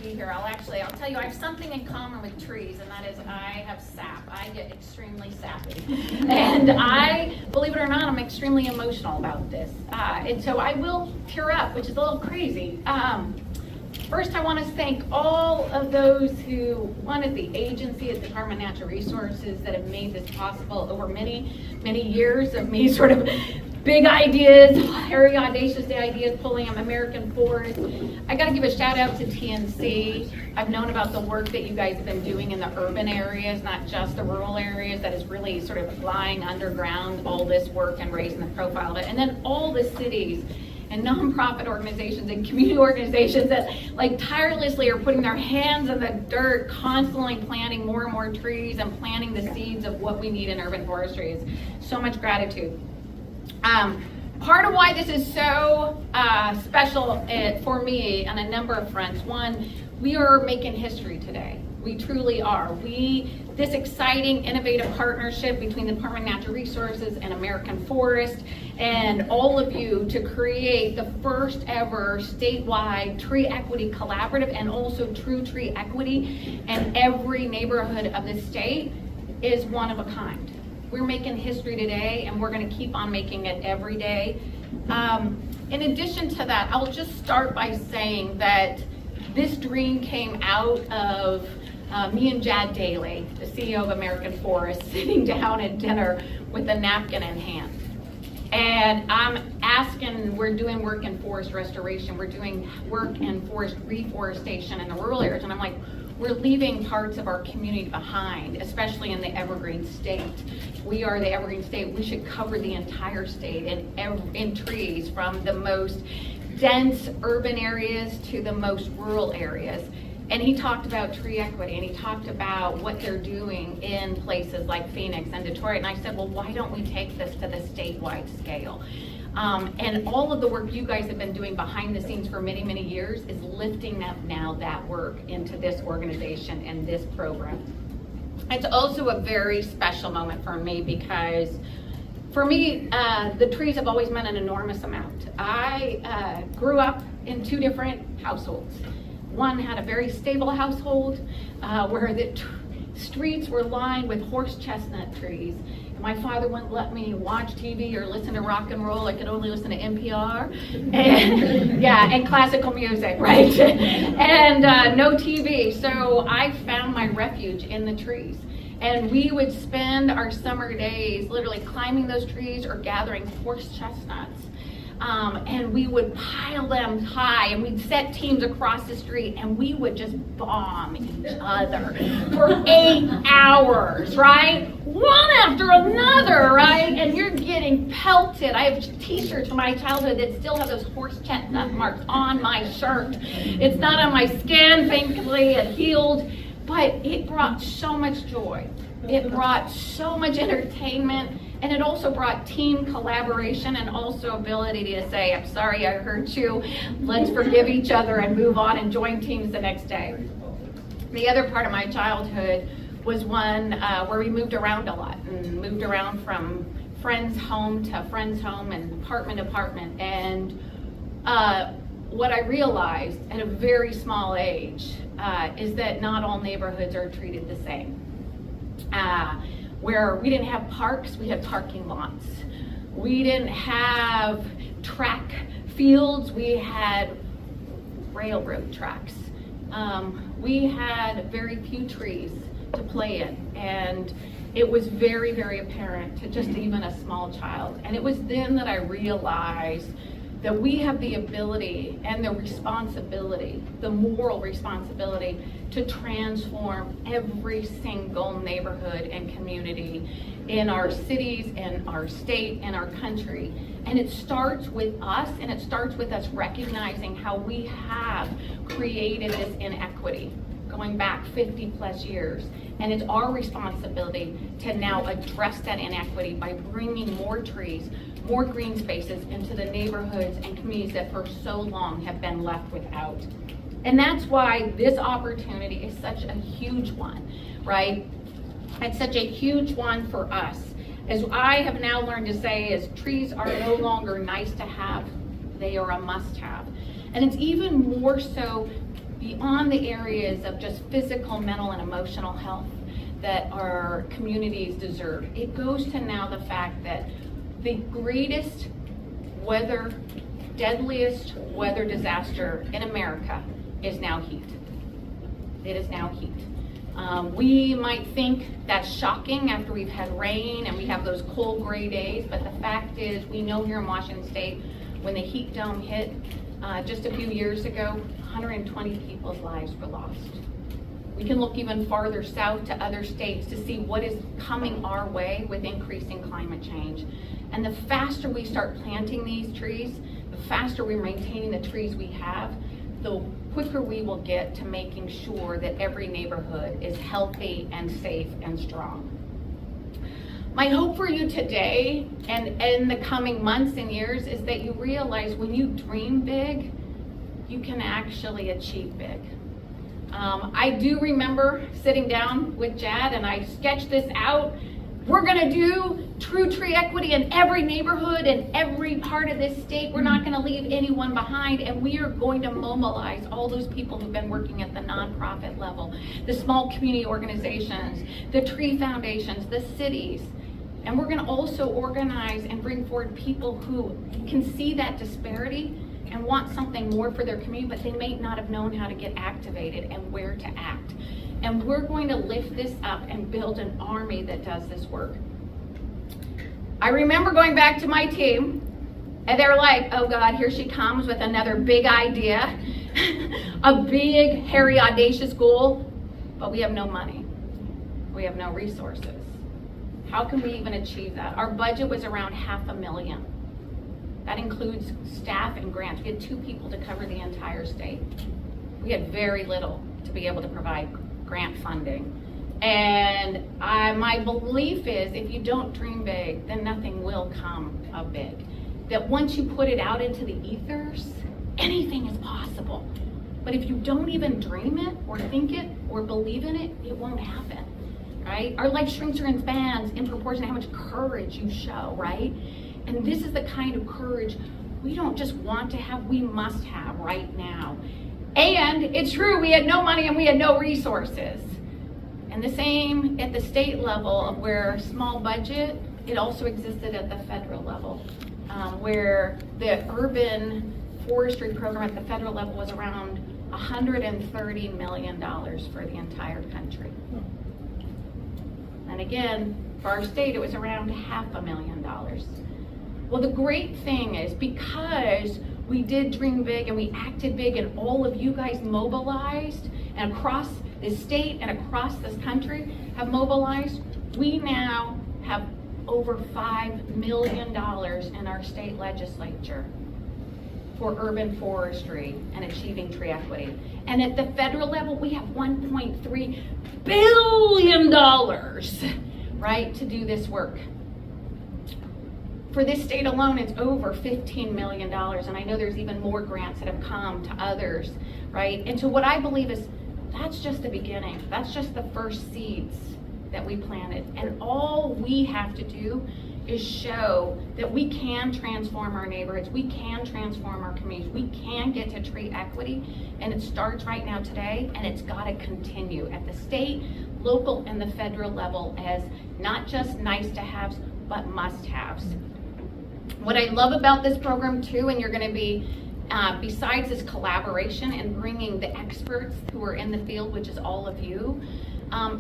be here. I'll tell you, I have something in common with trees, and that is I have sap. I get extremely sappy. And believe it or not, I'm extremely emotional about this. And so I will tear up, which is a little crazy. First, I want to thank all of those who, one at the agency, at the Department of Natural Resources, that have made this possible over many, many years of me sort of big ideas, hairy, audacious ideas, pulling them American Forest. I got to give a shout out to TNC. I've known about the work that you guys have been doing in the urban areas, not just the rural areas, that is really sort of lying underground, all this work and raising the profile of it. And then all the cities and nonprofit organizations and community organizations that like tirelessly are putting their hands in the dirt, constantly planting more and more trees and planting the seeds of what we need in urban forestry. Is so much gratitude. Part of why this is so special for me on a number of fronts. One, we are making history today. We truly are. This exciting, innovative partnership between the Department of Natural Resources and American Forest and all of you to create the first ever statewide tree equity collaborative and also true tree equity in every neighborhood of the state is one of a kind. We're making history today, and we're going to keep on making it every day. In addition to that, I'll just start by saying that this dream came out of me and Jad Daly, the CEO of American Forest, sitting down at dinner with a napkin in hand. And I'm asking, we're doing work in forest restoration, we're doing work in forest reforestation in the rural areas, and I'm like, we're leaving parts of our community behind, especially in the evergreen state. We are the evergreen state. We should cover the entire state in trees, from the most dense urban areas to the most rural areas. And he talked about tree equity, and he talked about what they're doing in places like Phoenix and Detroit. And I said, well, why don't we take this to the statewide scale? And all of the work you guys have been doing behind the scenes for many, many years is lifting up now that work into this organization and this program. It's also a very special moment for me because for me, the trees have always meant an enormous amount. I grew up in two different households. One had a very stable household where the streets were lined with horse chestnut trees. My father wouldn't let me watch TV or listen to rock and roll. I could only listen to NPR and classical music, right? And no TV. So I found my refuge in the trees. And we would spend our summer days literally climbing those trees or gathering horse chestnuts. And we would pile them high, and we'd set teams across the street, and we would just bomb each other for 8 hours, right? One after another, right? And you're getting pelted. I have t-shirts from my childhood that still have those horse chestnut marks on my shirt. It's not on my skin, thankfully it healed, but it brought so much joy. It brought so much entertainment. And it also brought team collaboration and also ability to say, I'm sorry I hurt you, let's forgive each other and move on and join teams the next day. The other part of my childhood was one where we moved around a lot and moved around from friend's home to friend's home and apartment to apartment. And what I realized at a very small age is that not all neighborhoods are treated the same. Where we didn't have parks, we had parking lots. We didn't have track fields, we had railroad tracks. We had very few trees to play in, and it was very, very apparent to just even a small child. And it was then that I realized that we have the ability and the responsibility, the moral responsibility, to transform every single neighborhood and community in our cities, in our state, in our country. And it starts with us, and it starts with us recognizing how we have created this inequity going back 50 plus years. And it's our responsibility to now address that inequity by bringing more trees, more green spaces into the neighborhoods and communities that for so long have been left without. And that's why this opportunity is such a huge one, right? It's such a huge one for us. As I have now learned to say, is trees are no longer nice to have, they are a must have. And it's even more so beyond the areas of just physical, mental, and emotional health that our communities deserve. It goes to now the fact that the greatest deadliest weather disaster in America is now heat. It is now heat. We might think that's shocking after we've had rain and we have those cold gray days, but the fact is we know here in Washington State when the heat dome hit just a few years ago, 120 people's lives were lost. We can look even farther south to other states to see what is coming our way with increasing climate change. And the faster we start planting these trees, the faster we're maintaining the trees we have, the quicker we will get to making sure that every neighborhood is healthy and safe and strong. My hope for you today and in the coming months and years is that you realize when you dream big, you can actually achieve big. I do remember sitting down with Jad and I sketched this out. We're gonna do true tree equity in every neighborhood and every part of this state. We're not gonna leave anyone behind, and we are going to mobilize all those people who've been working at the nonprofit level, the small community organizations, the tree foundations, the cities. And we're gonna also organize and bring forward people who can see that disparity and want something more for their community, but they may not have known how to get activated and where to act. And we're going to lift this up and build an army that does this work. I remember going back to my team, and they're like, oh God, here she comes with another big idea, a big, hairy, audacious goal, but we have no money. We have no resources. How can we even achieve that? Our budget was around $500,000. That includes staff and grants. We had 2 people to cover the entire state. We had very little to be able to provide grant funding. And my belief is if you don't dream big, then nothing will come of big. That once you put it out into the ethers, anything is possible. But if you don't even dream it or think it or believe in it, it won't happen, right? Our life shrinks or expands in proportion to how much courage you show, right? And this is the kind of courage we don't just want to have, we must have right now. And it's true, we had no money and we had no resources. And the same at the state level of where small budget, it also existed at the federal level, where the urban forestry program at the federal level was around $130 million for the entire country. And again, for our state, it was around $500,000. Well, the great thing is because we did dream big and we acted big and all of you guys mobilized and across this state and across this country have mobilized, we now have over $5 million in our state legislature for urban forestry and achieving tree equity. And at the federal level, we have $1.3 billion, right, to do this work. For this state alone, it's over $15 million, and I know there's even more grants that have come to others, right? And so what I believe is that's just the beginning. That's just the first seeds that we planted. And all we have to do is show that we can transform our neighborhoods, we can transform our communities, we can get to tree equity, and it starts right now today, and it's got to continue at the state, local, and the federal level as not just nice to haves, but must haves. What I love about this program too, and you're going to be, besides this collaboration and bringing the experts who are in the field, which is all of you,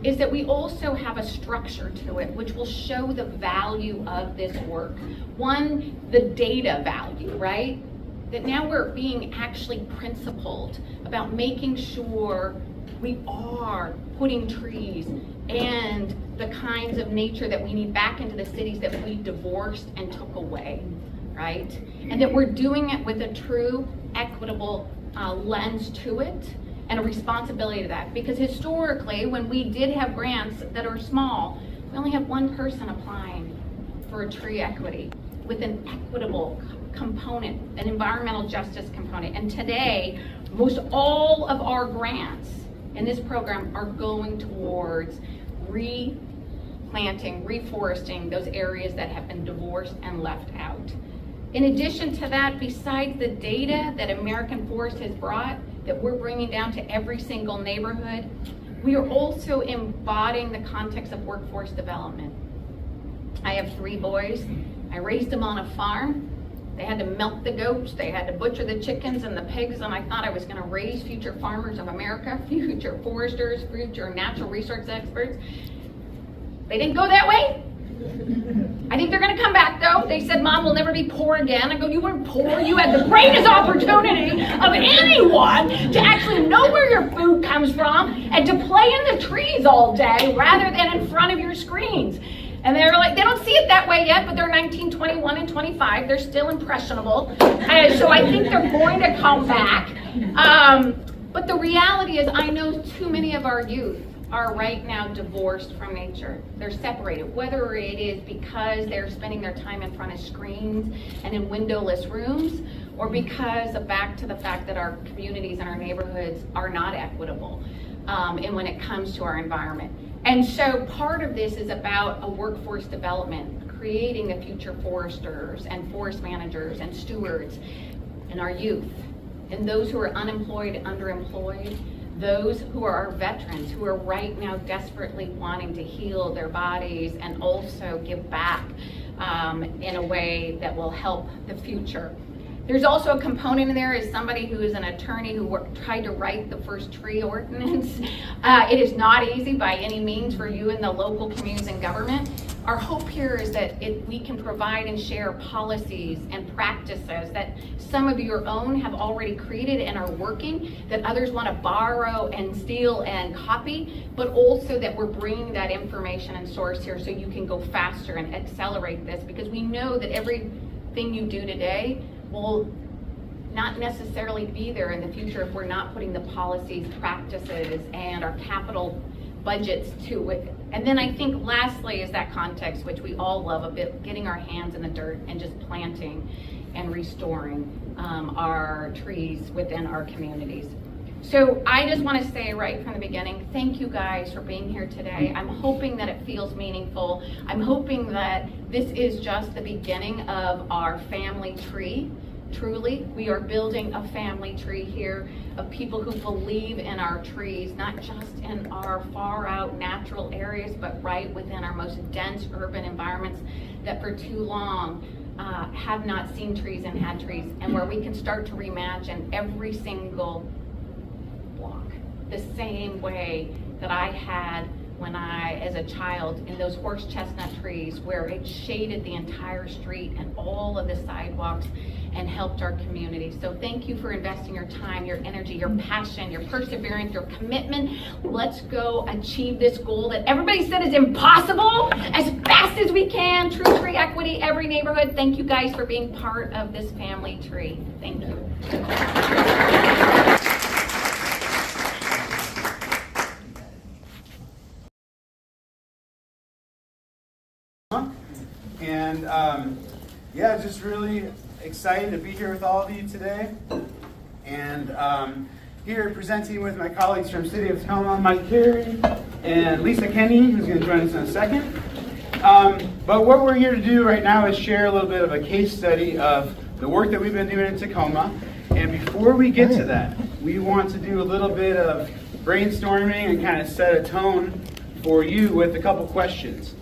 is that we also have a structure to it, which will show the value of this work. One, the data value, right? That now we're being actually principled about making sure we are putting trees and the kinds of nature that we need back into the cities that we divorced and took away, right? And that we're doing it with a true equitable lens to it and a responsibility to that. Because historically, when we did have grants that are small, we only have one person applying for a tree equity with an equitable component, an environmental justice component. And today, most all of our grants in this program are going towards replanting, reforesting those areas that have been divorced and left out. In addition to that, besides the data that American Forest has brought, that we're bringing down to every single neighborhood. We are also embodying the context of workforce development. I have 3 boys. I raised them on a farm. They had to milk the goats, they had to butcher the chickens and the pigs, and I thought I was going to raise future farmers of America, future foresters, future natural resource experts. They didn't go that way. I think they're going to come back though. They said, Mom, we'll never be poor again. I go, you weren't poor. You had the greatest opportunity of anyone to actually know where your food comes from and to play in the trees all day rather than in front of your screens. And they were like, they don't see it that way yet, but they're 19, 21, and 25. They're still impressionable. So I think they're going to come back. But the reality is I know too many of our youth are right now divorced from nature. They're separated, whether it is because they're spending their time in front of screens and in windowless rooms, or because of back to the fact that our communities and our neighborhoods are not equitable and when it comes to our environment. And so part of this is about a workforce development, creating the future foresters and forest managers and stewards and our youth and those who are unemployed, underemployed, those who are our veterans who are right now desperately wanting to heal their bodies and also give back in a way that will help the future. There's also a component in there as somebody who is an attorney who tried to write the first tree ordinance. It is not easy by any means for you in the local communities and government. Our hope here is that we can provide and share policies and practices that some of your own have already created and are working, that others want to borrow and steal and copy, but also that we're bringing that information and source here so you can go faster and accelerate this, because we know that everything you do today will not necessarily be there in the future if we're not putting the policies, practices, and our capital budgets to it. And then I think lastly is that context, which we all love a bit, getting our hands in the dirt and just planting and restoring our trees within our communities. So I just want to say right from the beginning, thank you guys for being here today. I'm hoping that it feels meaningful. I'm hoping that this is just the beginning of our family tree. Truly, we are building a family tree here of people who believe in our trees, not just in our far out natural areas, but right within our most dense urban environments that for too long have not seen trees and had trees, and where we can start to reimagine every single block the same way that I had when I, as a child, in those horse chestnut trees where it shaded the entire street and all of the sidewalks and helped our community. So thank you for investing your time, your energy, your passion, your perseverance, your commitment. Let's go achieve this goal that everybody said is impossible as fast as we can. True tree equity, every neighborhood. Thank you guys for being part of this family tree. Thank you. And yeah, just really excited to be here with all of you today. And here presenting with my colleagues from City of Tacoma, Mike Carey and Lisa Kenny, who's going to join us in a second. But what we're here to do right now is share a little bit of a case study of the work that we've been doing in Tacoma. And before we get to that, we want to do a little bit of brainstorming and kind of set a tone for you with a couple questions.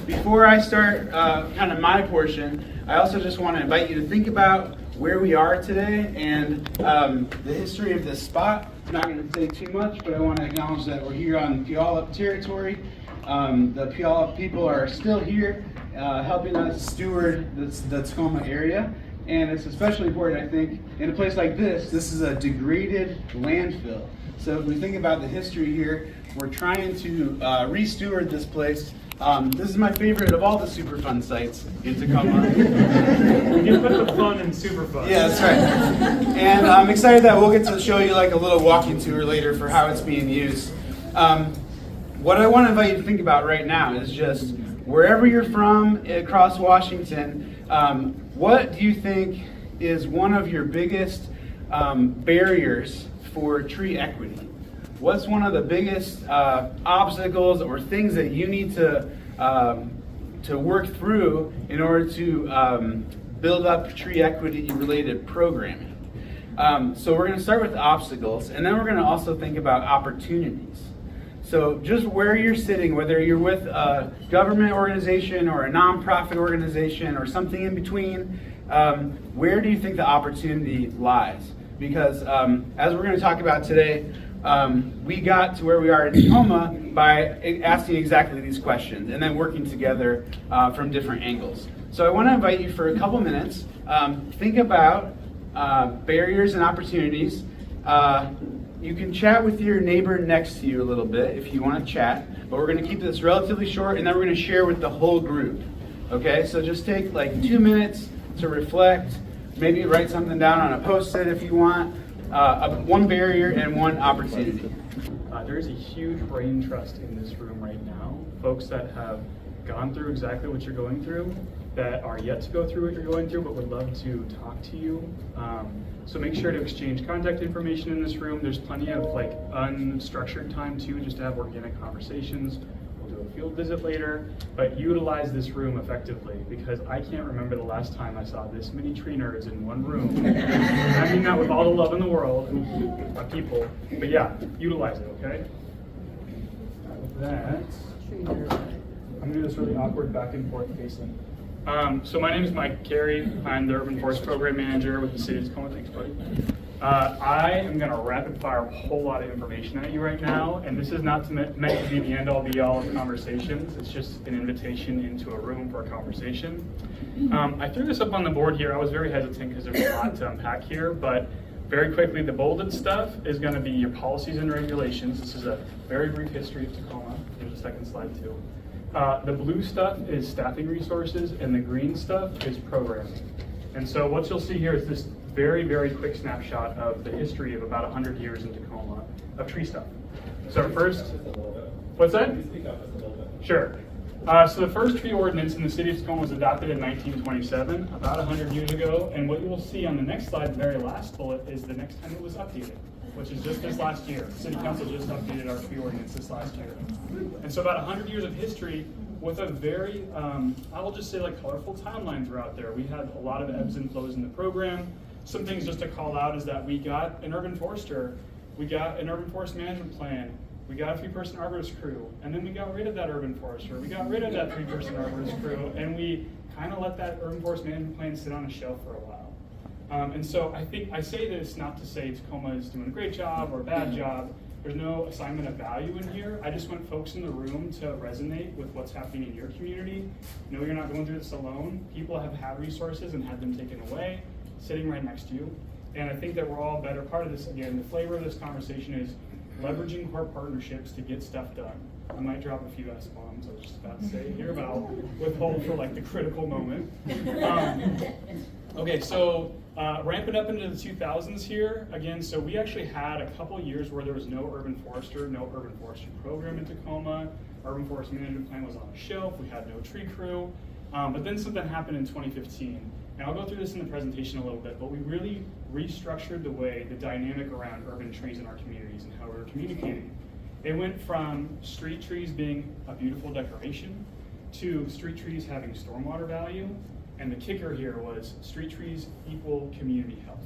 Before I start kind of my portion, I also just want to invite you to think about where we are today and the history of this spot. I'm not going to say too much, but I want to acknowledge that we're here on Puyallup territory. The Puyallup people are still here helping us steward the Tacoma area. And it's especially important, I think, in a place like this. This is a degraded landfill. So if we think about the history here, we're trying to re-steward this place. This is my favorite of all the Superfund sites in Tacoma. You put the fun in Superfund. Yeah, that's right. And I'm excited that we'll get to show you like a little walking tour later for how it's being used. What I want to invite you to think about right now is just wherever you're from across Washington, what do you think is one of your biggest barriers for tree equity? What's one of the biggest obstacles or things that you need to work through in order to build up tree equity related programming? So we're going to start with obstacles, and then we're going to also think about opportunities. So just where you're sitting, whether you're with a government organization or a nonprofit organization or something in between, where do you think the opportunity lies? Because as we're going to talk about today, we got to where we are in Tacoma by asking exactly these questions and then working together from different angles. So I want to invite you for a couple minutes. Think about barriers and opportunities. You can chat with your neighbor next to you a little bit if you want to chat, but we're going to keep this relatively short, and then we're going to share with the whole group. Okay, so just take like 2 minutes to reflect, maybe write something down on a post-it if you want, one barrier and one opportunity. There is a huge brain trust in this room right now. Folks that have gone through exactly what you're going through, that are yet to go through what you're going through, but would love to talk to you. So make sure to exchange contact information in this room. There's plenty of like unstructured time too, just to have organic conversations. We'll do a field visit later, but utilize this room effectively, because I can't remember the last time I saw this many tree nerds in one room. I mean that with all the love in the world, people, but yeah, utilize it, okay? With that, I'm gonna do this really awkward back and forth pacing. So my name is Mike Carey. I'm the Urban Forest Program Manager with the City of Tacoma. Thanks, buddy. I am going to rapid fire a whole lot of information at you right now, and this is not meant to be the end-all be-all of conversations. It's just an invitation into a room for a conversation. I threw this up on the board here. I was very hesitant because there's a lot to unpack here, but very quickly, the bolded stuff is going to be your policies and regulations. This is a very brief history of Tacoma. There's a second slide too. The blue stuff is staffing resources, and the green stuff is programming. And so what you'll see here is this very, very quick snapshot of the history of about 100 years in Tacoma of tree stuff. So first, what's that? Sure. So the first tree ordinance in the city of Tacoma was adopted in 1927, about 100 years ago. And what you will see on the next slide, the very last bullet, is the next time it was updated, which is just this last year. City Council just updated our tree ordinance this last year. And so about 100 years of history with a very, I will just say like colorful timeline throughout there. We had a lot of ebbs and flows in the program. Some things just to call out is that we got an urban forester, we got an urban forest management plan, we got a 3-person arborist crew, and then we got rid of that urban forester, we got rid of that 3-person arborist crew, and we kind of let that urban forest management plan sit on a shelf for a while. And so I think I say this not to say Tacoma is doing a great job or a bad job. There's no assignment of value in here. I just want folks in the room to resonate with what's happening in your community. Know you're not going through this alone. People have had resources and had them taken away, sitting right next to you. And I think that we're all better part of this. Again, the flavor of this conversation is leveraging core partnerships to get stuff done. I might drop a few S-bombs, I was just about to say here, but I'll withhold for like the critical moment. Okay, so ramping up into the 2000s here, again, so we actually had a couple years where there was no urban forester, no urban forestry program in Tacoma. Urban forest management plan was on a shelf, we had no tree crew. But then something happened in 2015. And I'll go through this in the presentation a little bit, but we really restructured the way, the dynamic around urban trees in our communities and how we were communicating. It went from street trees being a beautiful decoration to street trees having stormwater value. And the kicker here was street trees equal community health.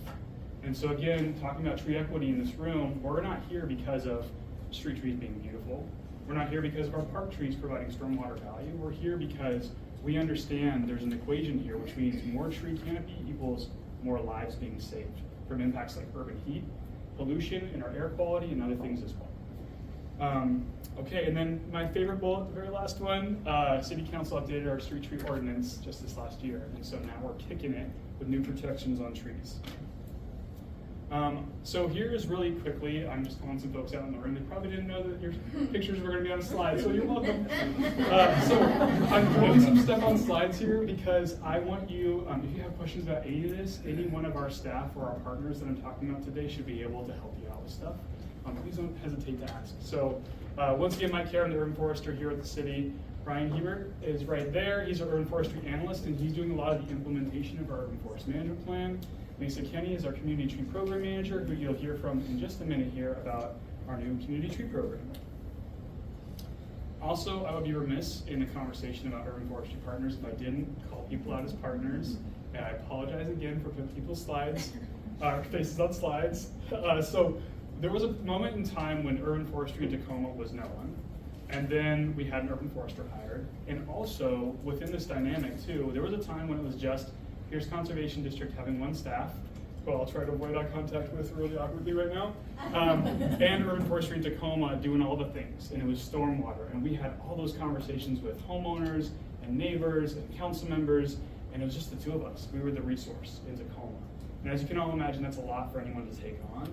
And so again, talking about tree equity in this room, we're not here because of street trees being beautiful. We're not here because of our park trees providing stormwater value. We're here because we understand there's an equation here, which means more tree canopy equals more lives being saved from impacts like urban heat, pollution, and our air quality, and other things as well. Okay, and then my favorite bullet, the very last one, City Council updated our street tree ordinance just this last year, and so now we're kicking it with new protections on trees. So here's really quickly, I'm just calling some folks out in the room. They probably didn't know that your pictures were going to be on slides, so you're welcome. So I'm putting some stuff on slides here because I want you, if you have questions about any of this, any one of our staff or our partners that I'm talking about today should be able to help you out with stuff. Please don't hesitate to ask. So once again, Mike Carey, I'm the urban forester here at the city. Brian Hebert is right there. He's our urban forestry analyst, and he's doing a lot of the implementation of our urban forest management plan. Lisa Kenny is our community tree program manager, who you'll hear from in just a minute here about our new community tree program. Also, I would be remiss in the conversation about urban forestry partners if I didn't call people out as partners. And I apologize again for putting people's slides our faces on slides. So there was a moment in time when urban forestry in Tacoma was no one. And then we had an urban forester hired. And also within this dynamic too, there was a time when it was just, here's conservation district having one staff, who I'll try to avoid eye contact with really awkwardly right now, and urban forestry in Tacoma doing all the things. And it was stormwater. And we had all those conversations with homeowners and neighbors and council members, and it was just the two of us. We were the resource in Tacoma. And as you can all imagine, that's a lot for anyone to take on.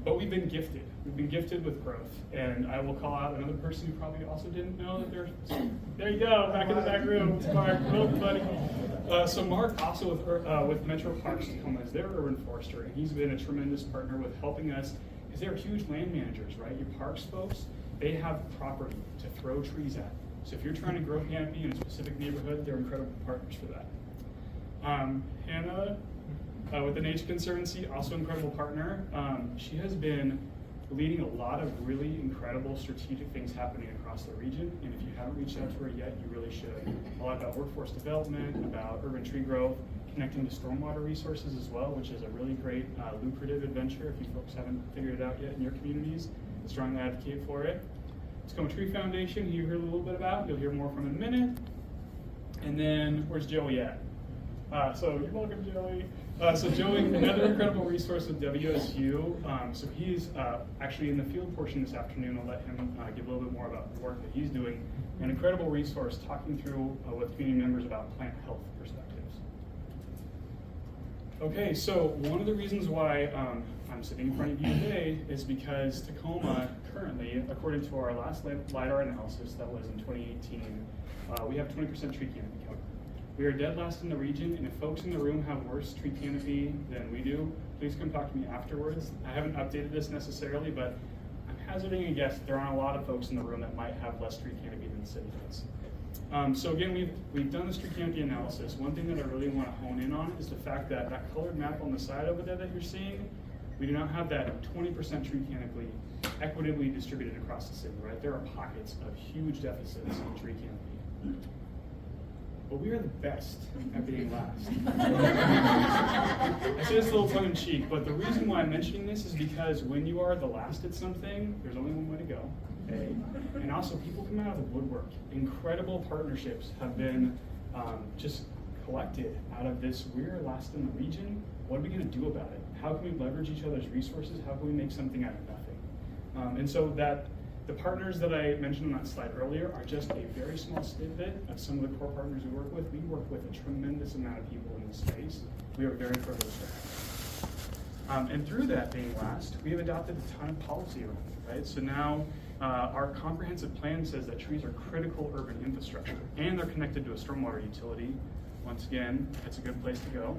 But we've been gifted. We've been gifted with growth. And I will call out another person who probably also didn't know that there you go, back in the back room. It's Mark. Welcome, buddy. So Mark, also with Metro Parks Tacoma, is their urban forester, and he's been a tremendous partner with helping us, because they're huge land managers, right? Your parks folks, they have property to throw trees at. So if you're trying to grow canopy in a specific neighborhood, they're incredible partners for that. Hannah, with the Nature Conservancy, also incredible partner. She has been leading a lot of really incredible strategic things happening across the region, and if you haven't reached out to her yet, you really should. A lot about workforce development, about urban tree growth, connecting to stormwater resources as well, which is a really great lucrative adventure if you folks haven't figured it out yet in your communities. I strongly advocate for it. Tacoma Tree Foundation, you heard a little bit about, you'll hear more from in a minute. And then, where's Joey at? So you're welcome, Joey. So Joey, another incredible resource with WSU. So he's actually in the field portion this afternoon. I'll let him give a little bit more about the work that he's doing. An incredible resource talking through with community members about plant health perspectives. Okay, so one of the reasons why I'm sitting in front of you today is because Tacoma currently, according to our last LiDAR analysis that was in 2018, we have 20% tree canopy cover. We are dead last in the region, and if folks in the room have worse tree canopy than we do, please come talk to me afterwards. I haven't updated this necessarily, but I'm hazarding a guess that there aren't a lot of folks in the room that might have less tree canopy than the city does. So again, we've done this tree canopy analysis. One thing that I really want to hone in on is the fact that that colored map on the side over there that you're seeing, we do not have that 20% tree canopy equitably distributed across the city, right? There are pockets of huge deficits in tree canopy. But we are the best at being last. I say this a little tongue in cheek, but the reason why I'm mentioning this is because when you are the last at something, there's only one way to go, A. And also people come out of the woodwork. Incredible partnerships have been just collected out of this. We're last in the region. What are we gonna do about it? How can we leverage each other's resources? How can we make something out of nothing? And so that the partners that I mentioned on that slide earlier are just a very small snippet of some of the core partners we work with. We work with a tremendous amount of people in this space. We are very privileged to have. And through that being last, we have adopted a ton of policy around it, right? So now our comprehensive plan says that trees are critical urban infrastructure and they're connected to a stormwater utility. Once again, it's a good place to go.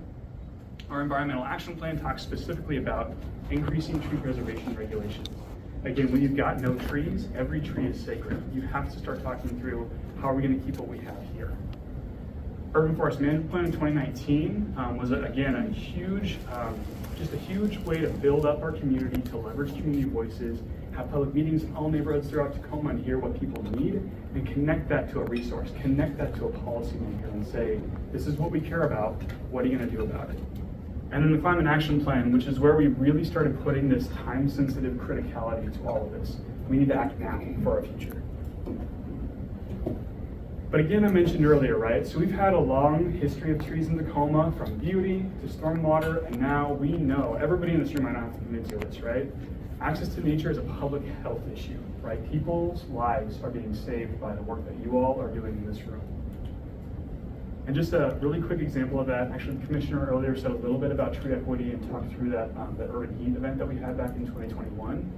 Our environmental action plan talks specifically about increasing tree preservation regulations. Again, when you've got no trees, every tree is sacred. You have to start talking through how are we going to keep what we have here. Urban Forest Management Plan in 2019 was, again, a huge, just a huge way to build up our community, to leverage community voices, have public meetings in all neighborhoods throughout Tacoma and hear what people need, and connect that to a resource, connect that to a policymaker and say, this is what we care about, what are you going to do about it? And then the Climate Action Plan, which is where we really started putting this time-sensitive criticality to all of this. We need to act now for our future. But again, I mentioned earlier, right? So we've had a long history of trees in Tacoma, from beauty to stormwater, and now we know, everybody in this room, I don't have to convince you of this, right? Access to nature is a public health issue, right? People's lives are being saved by the work that you all are doing in this room. And just a really quick example of that, actually the commissioner earlier said a little bit about tree equity and talked through that the urban heat event that we had back in 2021.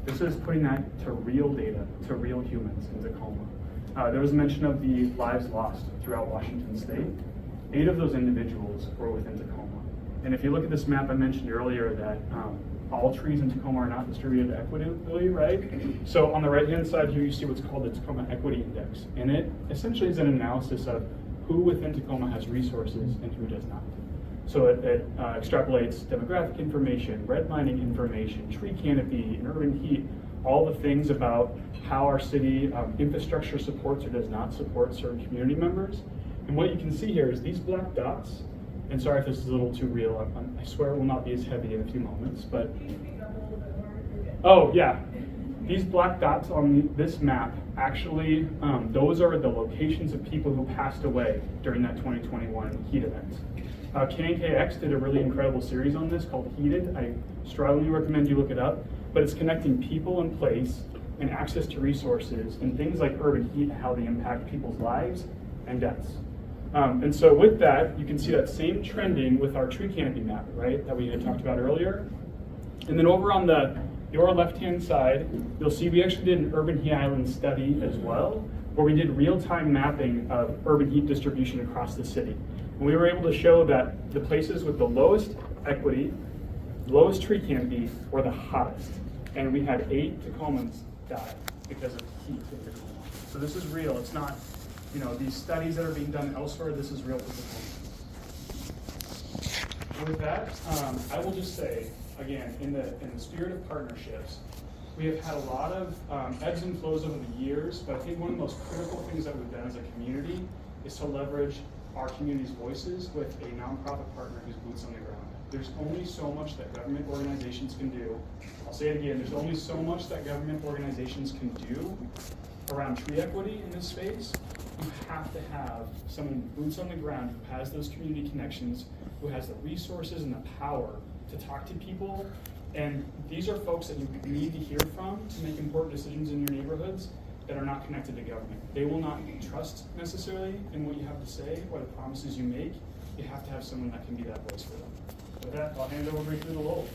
This is putting that to real data, to real humans in Tacoma. There was mention of the lives lost throughout Washington State. 8 of those individuals were within Tacoma. And if you look at this map I mentioned earlier that all trees in Tacoma are not distributed equitably, right? So on the right-hand side here, you see what's called the Tacoma Equity Index. And it essentially is an analysis of who within Tacoma has resources and who does not. So it extrapolates demographic information, redlining information, tree canopy, and urban heat, all the things about how our city infrastructure supports or does not support certain community members. And what you can see here is these black dots, And sorry if this is a little too real. I swear it will not be as heavy in a few moments. But oh yeah, these black dots on this map actually, those are the locations of people who passed away during that 2021 heat event. KNKX did a really incredible series on this called Heated. I strongly recommend you look it up. But it's connecting people and place and access to resources and things like urban heat and how they impact people's lives and deaths. And so with that, you can see that same trending with our tree canopy map, right, that we had talked about earlier. And then over on your left-hand side, you'll see we actually did an urban heat island study as well, where we did real-time mapping of urban heat distribution across the city. And we were able to show that the places with the lowest equity, lowest tree canopy, were the hottest. And we had 8 Tacomans die because of heat in Tacoma. So this is real. It's not, these studies that are being done elsewhere. This is real for Tacoma. And with that, I will just say, again, in the spirit of partnerships, we have had a lot of ebbs and flows over the years, but I think one of the most critical things that we've done as a community is to leverage our community's voices with a nonprofit partner who's boots on the ground. There's only so much that government organizations can do. I'll say it again, there's only so much that government organizations can do around tree equity in this space. You have to have someone boots on the ground who has those community connections, who has the resources and the power to talk to people. And these are folks that you need to hear from to make important decisions in your neighborhoods that are not connected to government. They will not trust necessarily in what you have to say or the promises you make. You have to have someone that can be that voice for them. With that, I'll hand it over briefly to Lowell.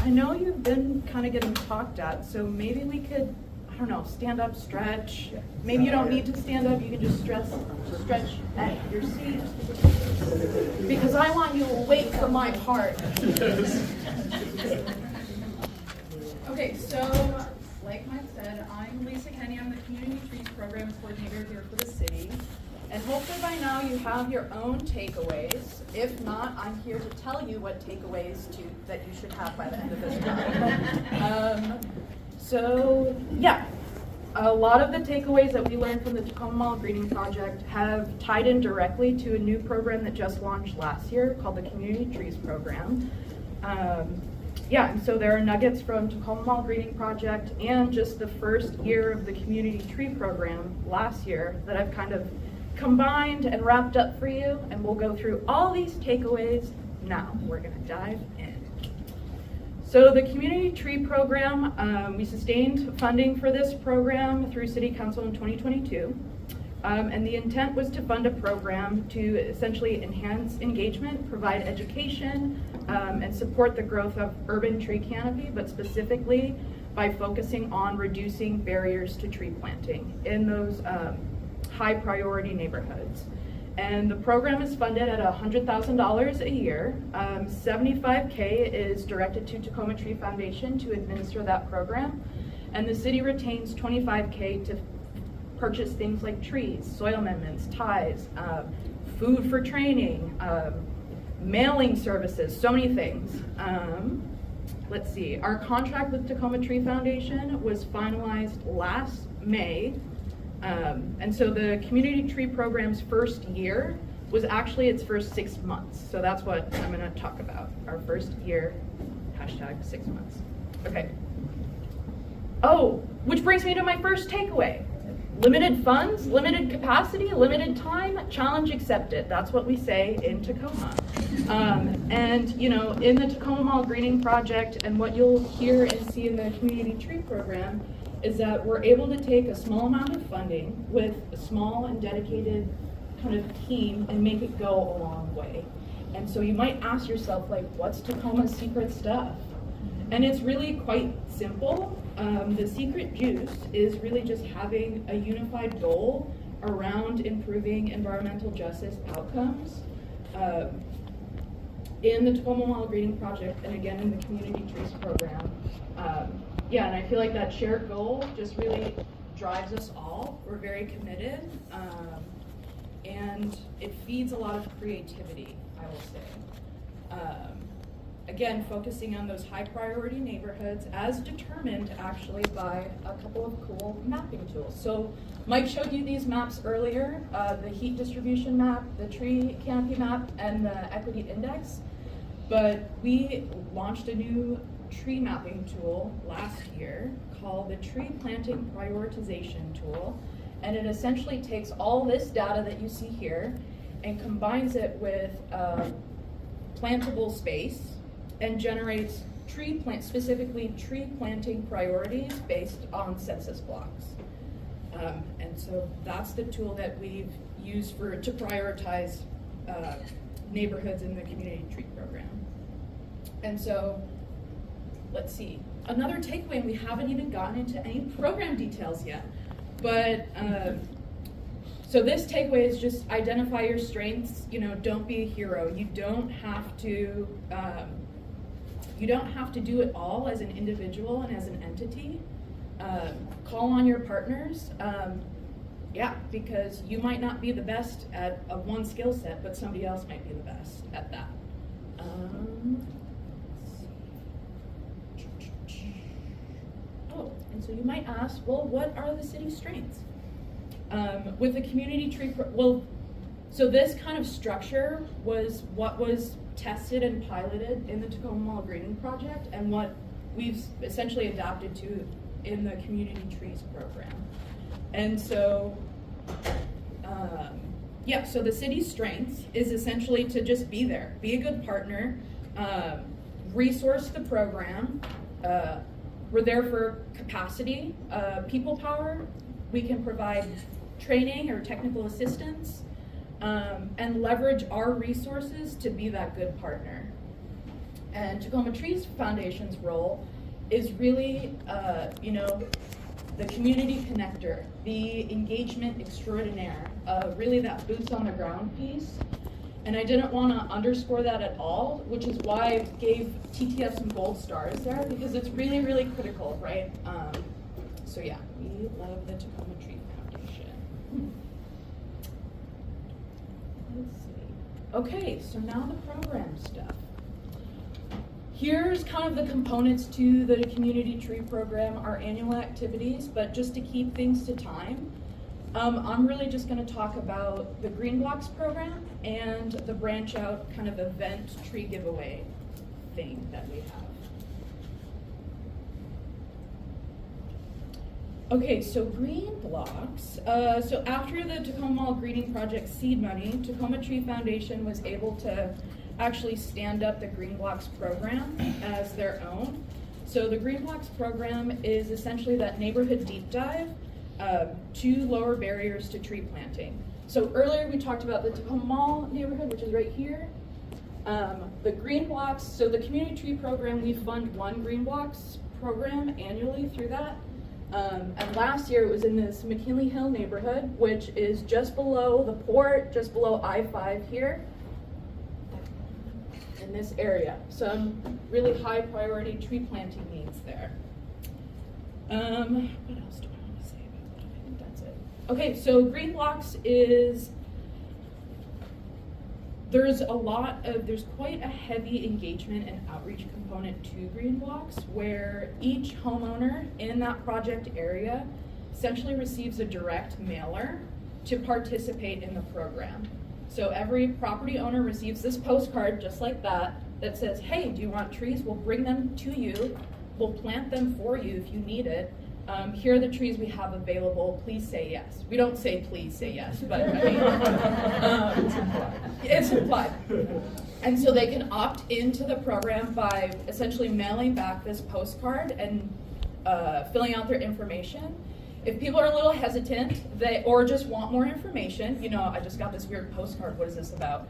I know you've been kind of getting talked at, so maybe we could, I don't know, stand up, stretch. Maybe you don't need to stand up, you can just stretch at your seat. Because I want you awake for my part. Okay, so like Mike said, I'm Lisa Kenny. I'm the Community Trees Program Coordinator here for the city. And hopefully by now you have your own takeaways. If not, I'm here to tell you what takeaways that you should have by the end of this ride. So yeah, a lot of the takeaways that we learned from the Tacoma Mall Greening Project have tied in directly to a new program that just launched last year called the Community Trees Program. And so there are nuggets from Tacoma Mall Greening Project and just the first year of the Community Tree Program last year that I've kind of combined and wrapped up for you, and we'll go through all these takeaways now. We're gonna dive in. So the Community Tree Program, we sustained funding for this program through City Council in 2022. And the intent was to fund a program to essentially enhance engagement, provide education, and support the growth of urban tree canopy, but specifically by focusing on reducing barriers to tree planting in those high priority neighborhoods. And the program is funded at $100,000 a year. $75K is directed to Tacoma Tree Foundation to administer that program. And the city retains $25K to purchase things like trees, soil amendments, ties, food for training, mailing services, so many things. Let's see, our contract with Tacoma Tree Foundation was finalized last May. And so the Community Tree Program's first year was actually its first 6 months. So that's what I'm gonna talk about, our first year, hashtag 6 months. Okay. Oh, which brings me to my first takeaway. Limited funds, limited capacity, limited time, challenge accepted. That's what we say in Tacoma. And in the Tacoma Mall Greening Project, and what you'll hear and see in the Community Tree Program is that we're able to take a small amount of funding with a small and dedicated kind of team and make it go a long way. And so you might ask yourself, like, what's Tacoma's secret stuff? And it's really quite simple. The secret juice is really just having a unified goal around improving environmental justice outcomes in the Tacoma Mall Greening Project, and again in the Community Trees Program. And I feel like that shared goal just really drives us all. We're very committed, and it feeds a lot of creativity, I will say. Again, focusing on those high priority neighborhoods as determined actually by a couple of cool mapping tools. So Mike showed you these maps earlier, the heat distribution map, the tree canopy map, and the equity index. But we launched a new tree mapping tool last year called the Tree Planting Prioritization Tool. And it essentially takes all this data that you see here and combines it with plantable space and generates specifically tree planting priorities based on census blocks. And so that's the tool that we've used to prioritize neighborhoods in the community tree program. And so, let's see, another takeaway, and we haven't even gotten into any program details yet, but so this takeaway is just identify your strengths, don't be a hero. You don't have to do it all as an individual and as an entity. Call on your partners, because you might not be the best at one skill set, but somebody else might be the best at that. And so you might ask, well, what are the city's strengths? With the community tree, so this kind of structure was what was tested and piloted in the Tacoma Mall Greening Project and what we've essentially adapted to in the community trees program. And so, so the city's strengths is essentially to just be there, be a good partner, resource the program. We're there for capacity, people power. We can provide training or technical assistance, and leverage our resources to be that good partner. And Tacoma Trees Foundation's role is really, the community connector, the engagement extraordinaire, really that boots on the ground piece. And I didn't want to underscore that at all, which is why I gave TTF some gold stars there, because it's really, really critical, right? So yeah, we love the Tacoma Tree Foundation. Let's see. Okay, so now the program stuff. Here's kind of the components to the community tree program, our annual activities, but just to keep things to time, I'm really just going to talk about the Green Blocks program and the branch out kind of event tree giveaway thing that we have. Okay, so Green Blocks. So after the Tacoma Mall Greening Project seed money, Tacoma Tree Foundation was able to actually stand up the Green Blocks program as their own. So the Green Blocks program is essentially that neighborhood deep dive to lower barriers to tree planting. So earlier we talked about the Tacoma Mall neighborhood, which is right here. The Green Blocks, so the community tree program, we fund one Green Blocks program annually through that. And last year it was in this McKinley Hill neighborhood, which is just below the port, just below I-5 here, in this area. Some really high priority tree planting needs there. What else do I want to say about that? I think that's it. Okay, so Green Blocks is, there's quite a heavy engagement and outreach component to Green Blocks, where each homeowner in that project area essentially receives a direct mailer to participate in the program. So every property owner receives this postcard just like that says, hey, do you want trees? We'll bring them to you. We'll plant them for you if you need it. Here are the trees we have available. Please say yes. We don't say please say yes, but I mean, it's implied. And so they can opt into the program by essentially mailing back this postcard and filling out their information. If people are a little hesitant, or just want more information, I just got this weird postcard, what is this about?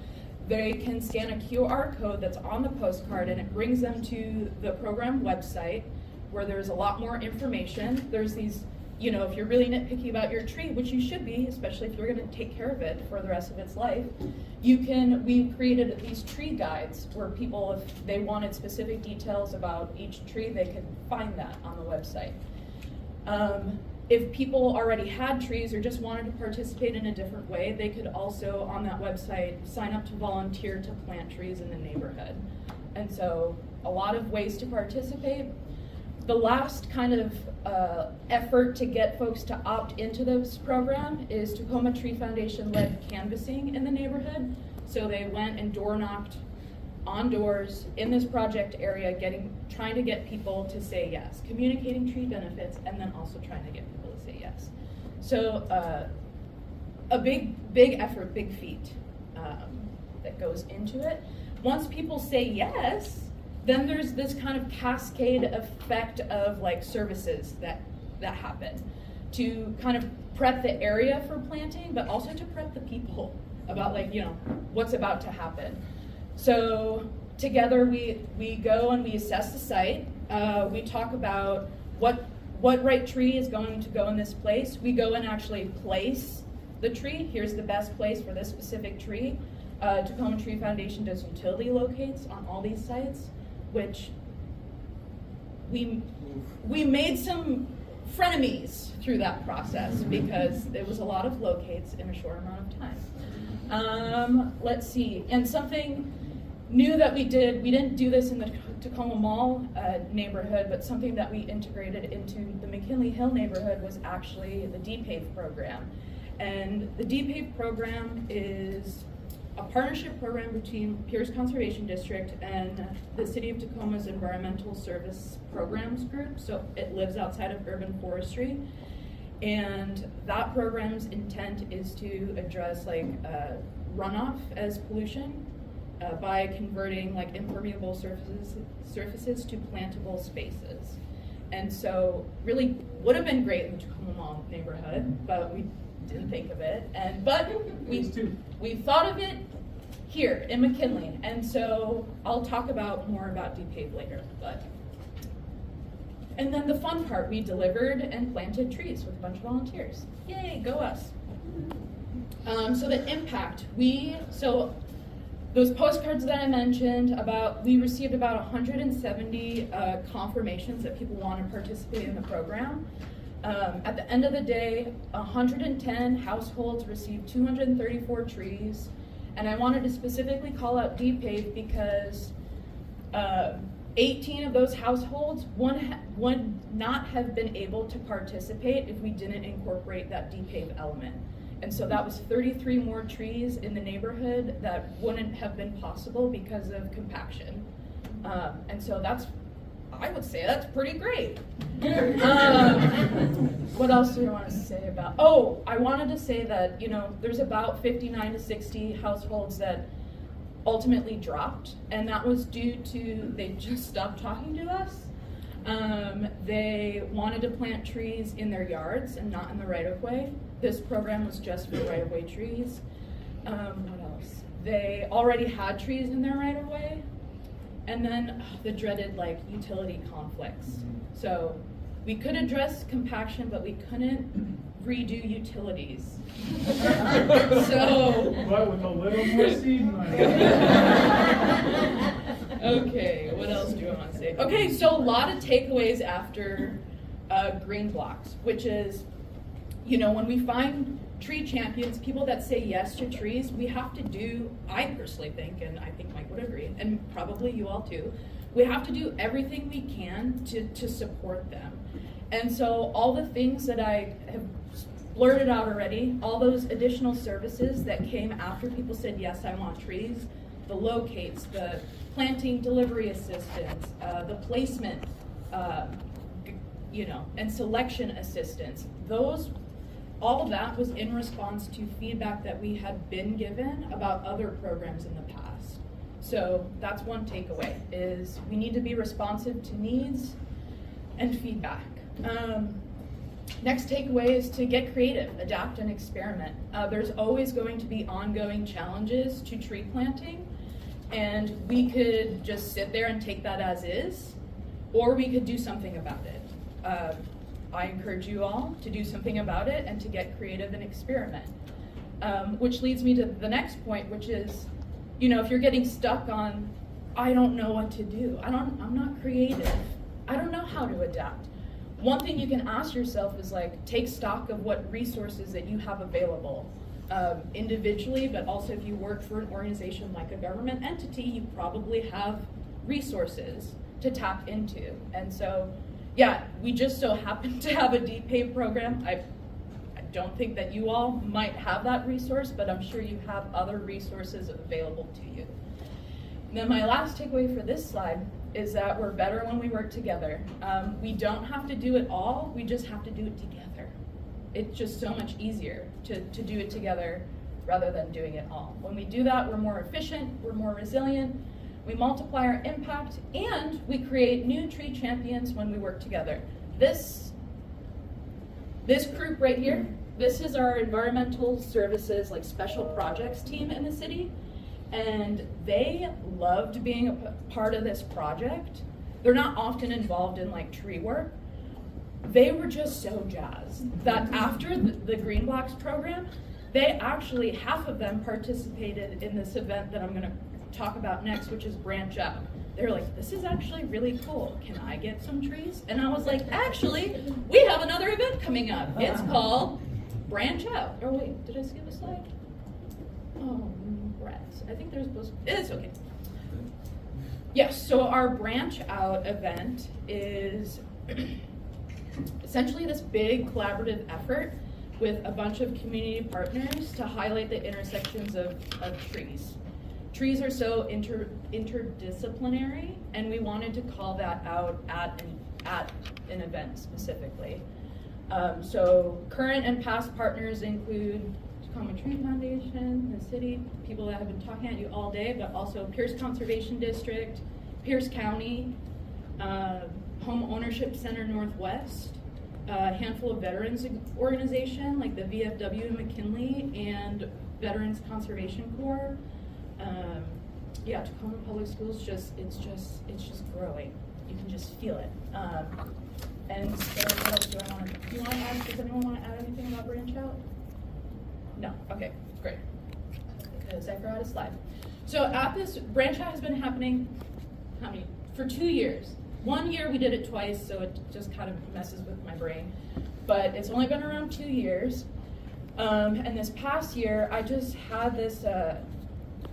They can scan a QR code that's on the postcard and it brings them to the program website, where there's a lot more information. There's these, if you're really nitpicky about your tree, which you should be, especially if you're gonna take care of it for the rest of its life, we created these tree guides where people, if they wanted specific details about each tree, they could find that on the website. if people already had trees or just wanted to participate in a different way, they could also, on that website, sign up to volunteer to plant trees in the neighborhood. And so a lot of ways to participate. The last kind of effort to get folks to opt into this program is Tacoma Tree Foundation led canvassing in the neighborhood. So they went and door knocked on doors in this project area, trying to get people to say yes, communicating tree benefits, and then also trying to get people to say yes. So a big effort, big feat that goes into it. Once people say yes, then there's this kind of cascade effect of like services that happen to kind of prep the area for planting, but also to prep the people about like, you know, what's about to happen. So together we go and we assess the site. We talk about what right tree is going to go in this place. We go and actually place the tree. Here's the best place for this specific tree. Tacoma Tree Foundation does utility locates on all these sites, which we made some frenemies through that process because there was a lot of locates in a short amount of time. Let's see, and something new that we didn't do this in the Tacoma Mall neighborhood, but something that we integrated into the McKinley Hill neighborhood was actually the DPAVE program. And the DPAVE program is a partnership program between Pierce Conservation District and the City of Tacoma's Environmental Service Programs Group. So it lives outside of urban forestry. And that program's intent is to address like runoff as pollution by converting like impermeable surfaces to plantable spaces. And so really would have been great in the Tacoma Mall neighborhood, but we didn't think of it. But we thought of it here in McKinley. And so I'll talk more about DPAVE later. And then the fun part, we delivered and planted trees with a bunch of volunteers. Yay, go us. So the impact, those postcards that I mentioned, we received about 170 confirmations that people want to participate in the program. At the end of the day, 110 households received 234 trees. And I wanted to specifically call out DPAVE because 18 of those households would not have been able to participate if we didn't incorporate that DPAVE element. And so that was 33 more trees in the neighborhood that wouldn't have been possible because of compaction. And so I would say that's pretty great. What else do I want to say about? Oh, I wanted to say that, there's about 59 to 60 households that ultimately dropped, and that was due to they just stopped talking to us. They wanted to plant trees in their yards and not in the right-of-way. This program was just for right-of-way trees. What else? They already had trees in their right-of-way. And then the dreaded utility conflicts. So we could address compaction, but we couldn't redo utilities. But with a little more seed money. Okay, what else do I want to say? Okay, so a lot of takeaways after green blocks, which is, when we find tree champions, people that say yes to trees, we have to do, I personally think, and I think Mike would agree, and probably you all too, we have to do everything we can to support them. And so all the things that I have blurted out already, all those additional services that came after people said, yes, I want trees, the locates, the planting delivery assistance, the placement, and selection assistance, all of that was in response to feedback that we had been given about other programs in the past. So that's one takeaway, is we need to be responsive to needs and feedback. Next takeaway is to get creative, adapt, and experiment. There's always going to be ongoing challenges to tree planting, and we could just sit there and take that as is, or we could do something about it. I encourage you all to do something about it and to get creative and experiment. Which leads me to the next point, which is, if you're getting stuck on, I don't know what to do, I'm not creative, I don't know how to adapt. one thing you can ask yourself is like, take stock of what resources that you have available individually, but also if you work for an organization like a government entity, you probably have resources to tap into. And so, yeah, we just so happen to have a deep pay program. I don't think that you all might have that resource, but I'm sure you have other resources available to you. And then my last takeaway for this slide is that we're better when we work together. We don't have to do it all, we just have to do it together. It's just so much easier to do it together rather than doing it all. When we do that, we're more efficient, we're more resilient, we multiply our impact, and we create new tree champions when we work together. This group right here, this is our environmental services, like special projects team in the city, and they loved being a part of this project. They're not often involved in like tree work. They were just so jazzed that after the Green Blocks program, they actually, half of them participated in this event that I'm gonna talk about next, which is Branch Out. They're like, this is actually really cool. Can I get some trees? And I was like, actually, we have another event coming up. It's called Branch Out. Oh wait, did I skip a slide? Oh, Brett, I think there's supposed to, it's okay. Yes, so our Branch Out event is essentially this big collaborative effort with a bunch of community partners to highlight the intersections of trees. Trees are so interdisciplinary, and we wanted to call that out at an event specifically. So current and past partners include Tacoma Tree Foundation, the city, people that have been talking at you all day, but also Pierce Conservation District, Pierce County, Home Ownership Center Northwest, a handful of veterans organization like the VFW in McKinley and Veterans Conservation Corps. Yeah, Tacoma Public Schools it's just growing. You can just feel it. And so what else do I want to, does anyone want to add anything about Branch Out? No, okay, great. Because I forgot a slide. So at this, Branch Out has been happening, for 2 years. 1 year we did it twice, so it just kind of messes with my brain. But it's only been around 2 years. And this past year, I just had this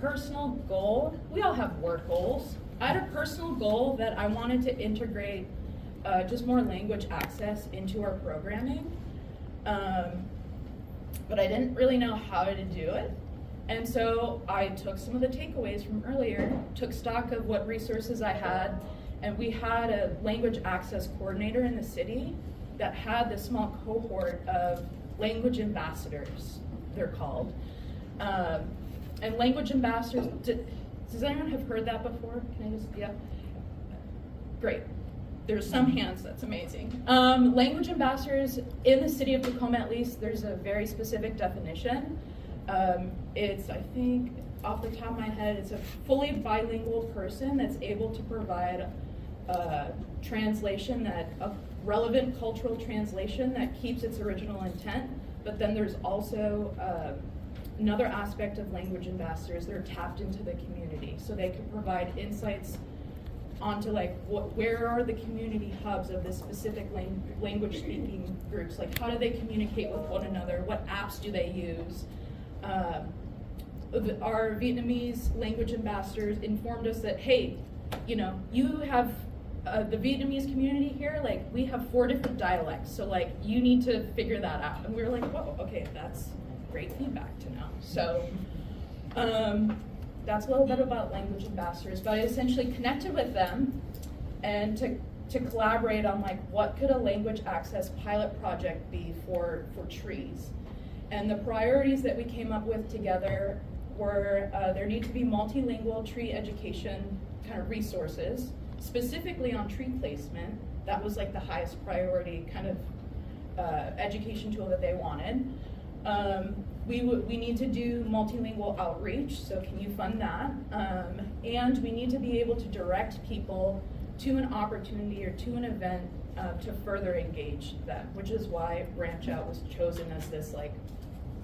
personal goal. We all have work goals. I had a personal goal that I wanted to integrate just more language access into our programming. But I didn't really know how to do it. And so I took some of the takeaways from earlier, took stock of what resources I had, and we had a language access coordinator in the city that had this small cohort of language ambassadors, they're called. And language ambassadors, does anyone have heard that before? Can I just, yeah? Great. There's some hands, that's amazing. Language ambassadors, in the city of Tacoma at least, there's a very specific definition. It's, I think, off the top of my head, it's a fully bilingual person that's able to provide translation, a relevant cultural translation that keeps its original intent, but then there's also another aspect of language ambassadors. They're tapped into the community, so they can provide insights onto like where are the community hubs of this specific language speaking groups, like how do they communicate with one another, what apps do they use. Our Vietnamese language ambassadors informed us that, hey, you have the Vietnamese community here, like we have 4 different dialects, so like you need to figure that out. And we were like, whoa, okay, that's great feedback to know. So that's a little bit about language ambassadors, but I essentially connected with them and to collaborate on like what could a language access pilot project be for trees. And the priorities that we came up with together were there need to be multilingual tree education kind of resources, specifically on tree placement. That was like the highest priority kind of education tool that they wanted. We need to do multilingual outreach, so can you fund that? And we need to be able to direct people to an opportunity or to an event to further engage them, which is why Branch Out was chosen as this like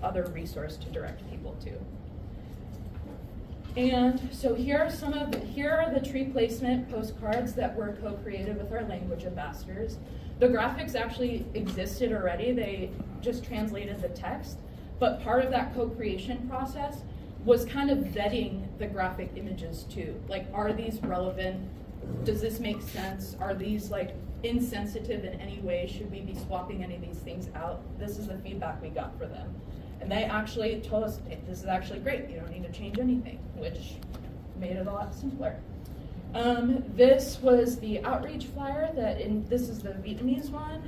other resource to direct people to. And so here are the tree placement postcards that were co-created with our language ambassadors. The graphics actually existed already, they just translated the text, but part of that co-creation process was kind of vetting the graphic images too. Like, are these relevant? Does this make sense? Are these like insensitive in any way? Should we be swapping any of these things out? This is the feedback we got for them. And they actually told us, hey, this is actually great, you don't need to change anything, which made it a lot simpler. This was the outreach flyer this is the Vietnamese one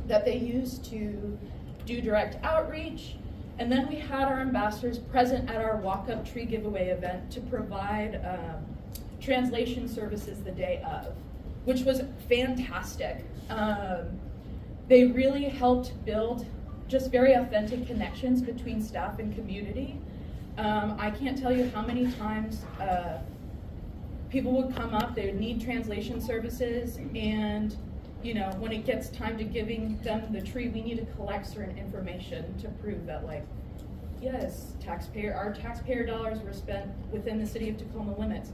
that they used to do direct outreach. And then we had our ambassadors present at our walk-up tree giveaway event to provide translation services the day of, which was fantastic. They really helped build just very authentic connections between staff and community. I can't tell you how many times people would come up, they would need translation services, and you know, when it gets time to giving them the tree, we need to collect certain information to prove that, like, yes, our taxpayer dollars were spent within the city of Tacoma limits.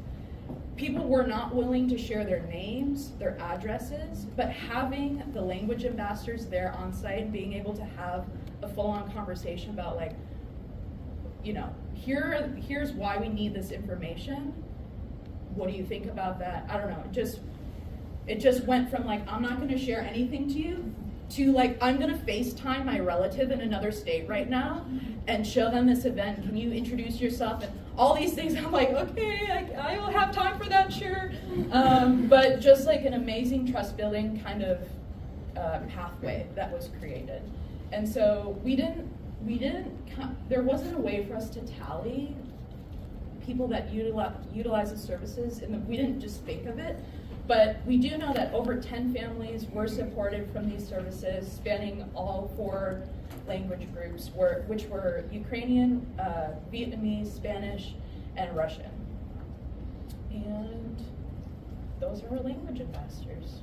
People were not willing to share their names, their addresses, but having the language ambassadors there on site, being able to have a full-on conversation about, like, you know, here's why we need this information. What do you think about that? I don't know. It just went from, like, I'm not going to share anything to you, to, like, I'm going to FaceTime my relative in another state right now and show them this event. Can you introduce yourself? And all these things. I'm like, okay, I will have time for that, sure. But just like an amazing trust building kind of pathway that was created. And so there wasn't a way for us to tally people that utilize the services, and we didn't just think of it. But we do know that over 10 families were supported from these services, spanning all 4 language groups, which were Ukrainian, Vietnamese, Spanish, and Russian. And those are our language ambassadors.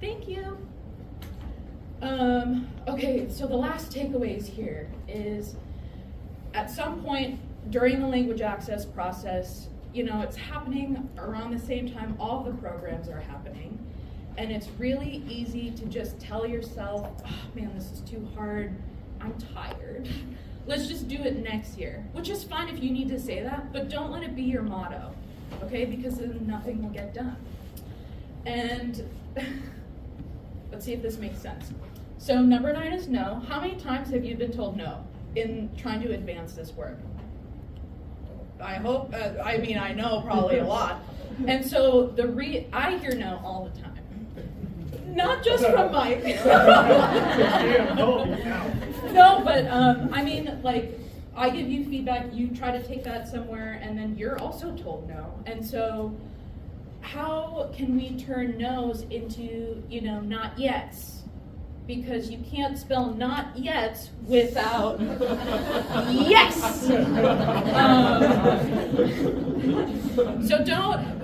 Thank you. Okay, so the last takeaways here is, at some point during the language access process, you know, it's happening around the same time all the programs are happening. And it's really easy to just tell yourself, oh man, this is too hard, I'm tired. Let's just do it next year, which is fine if you need to say that, but don't let it be your motto, okay? Because then nothing will get done. And let's see if this makes sense. So number 9 is no. How many times have you been told no in trying to advance this work? I hope, I know probably a lot. And so I hear no all the time. Not just from Mike. No, but I mean, like, I give you feedback, you try to take that somewhere, and then you're also told no. And so how can we turn no's into, you know, not yets? Because you can't spell not yet without yes. So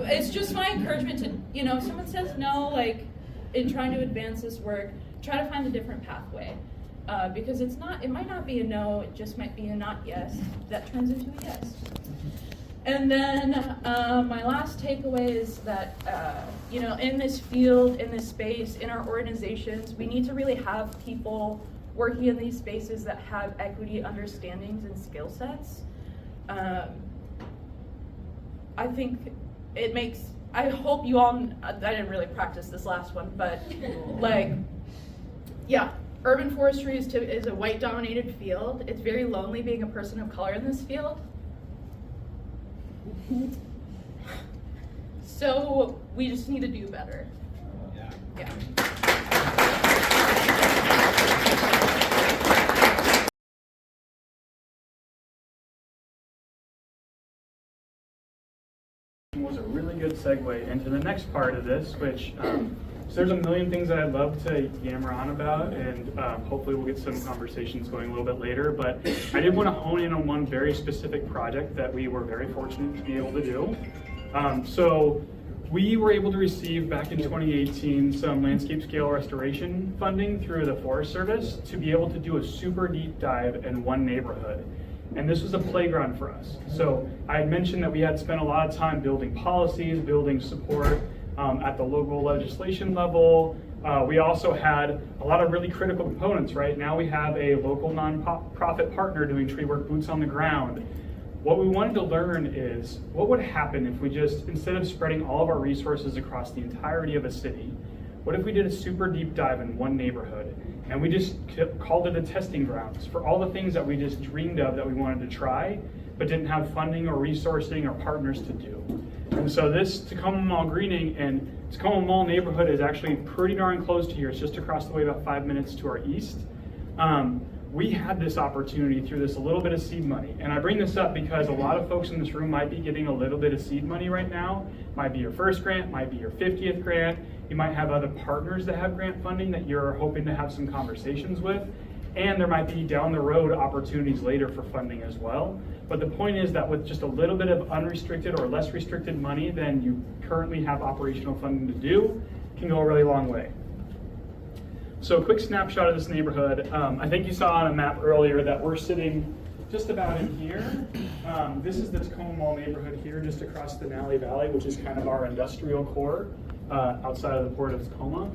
it's just my encouragement to, you know, if someone says no, like, in trying to advance this work, try to find a different pathway. Because it might not be a no, it just might be a not yes that turns into a yes. And then my last takeaway is that, you know, in this field, in this space, in our organizations, we need to really have people working in these spaces that have equity understandings and skill sets. I think it makes, I hope you all, I didn't really practice this last one, but like, yeah, urban forestry is a white-dominated field. It's very lonely being a person of color in this field. So we just need to do better. Yeah. Was a really good segue into the next part of this, which so there's a million things that I'd love to yammer on about, and hopefully we'll get some conversations going a little bit later, but I did want to hone in on one very specific project that we were very fortunate to be able to do. So we were able to receive back in 2018 some landscape scale restoration funding through the Forest Service to be able to do a super deep dive in one neighborhood. And this was a playground for us. So I had mentioned that we had spent a lot of time building policies, building support, at the local legislation level. We also had a lot of really critical components, right? Now we have a local nonprofit partner doing tree work, boots on the ground. What we wanted to learn is what would happen if we just, instead of spreading all of our resources across the entirety of a city, what if we did a super deep dive in one neighborhood and we just called it a testing grounds for all the things that we just dreamed of that we wanted to try, but didn't have funding or resourcing or partners to do. And so this Tacoma Mall Greening and Tacoma Mall neighborhood is actually pretty darn close to here. It's just across the way, about 5 minutes to our east. We had this opportunity through this a little bit of seed money. And I bring this up because a lot of folks in this room might be getting a little bit of seed money right now. Might be your first grant, might be your 50th grant. You might have other partners that have grant funding that you're hoping to have some conversations with. And there might be down the road opportunities later for funding as well. But the point is that with just a little bit of unrestricted or less restricted money than you currently have operational funding to do, can go a really long way. So a quick snapshot of this neighborhood. I think you saw on a map earlier that we're sitting just about in here. This is the Tacoma Mall neighborhood here, just across the Denali Valley, which is kind of our industrial core outside of the port of Tacoma.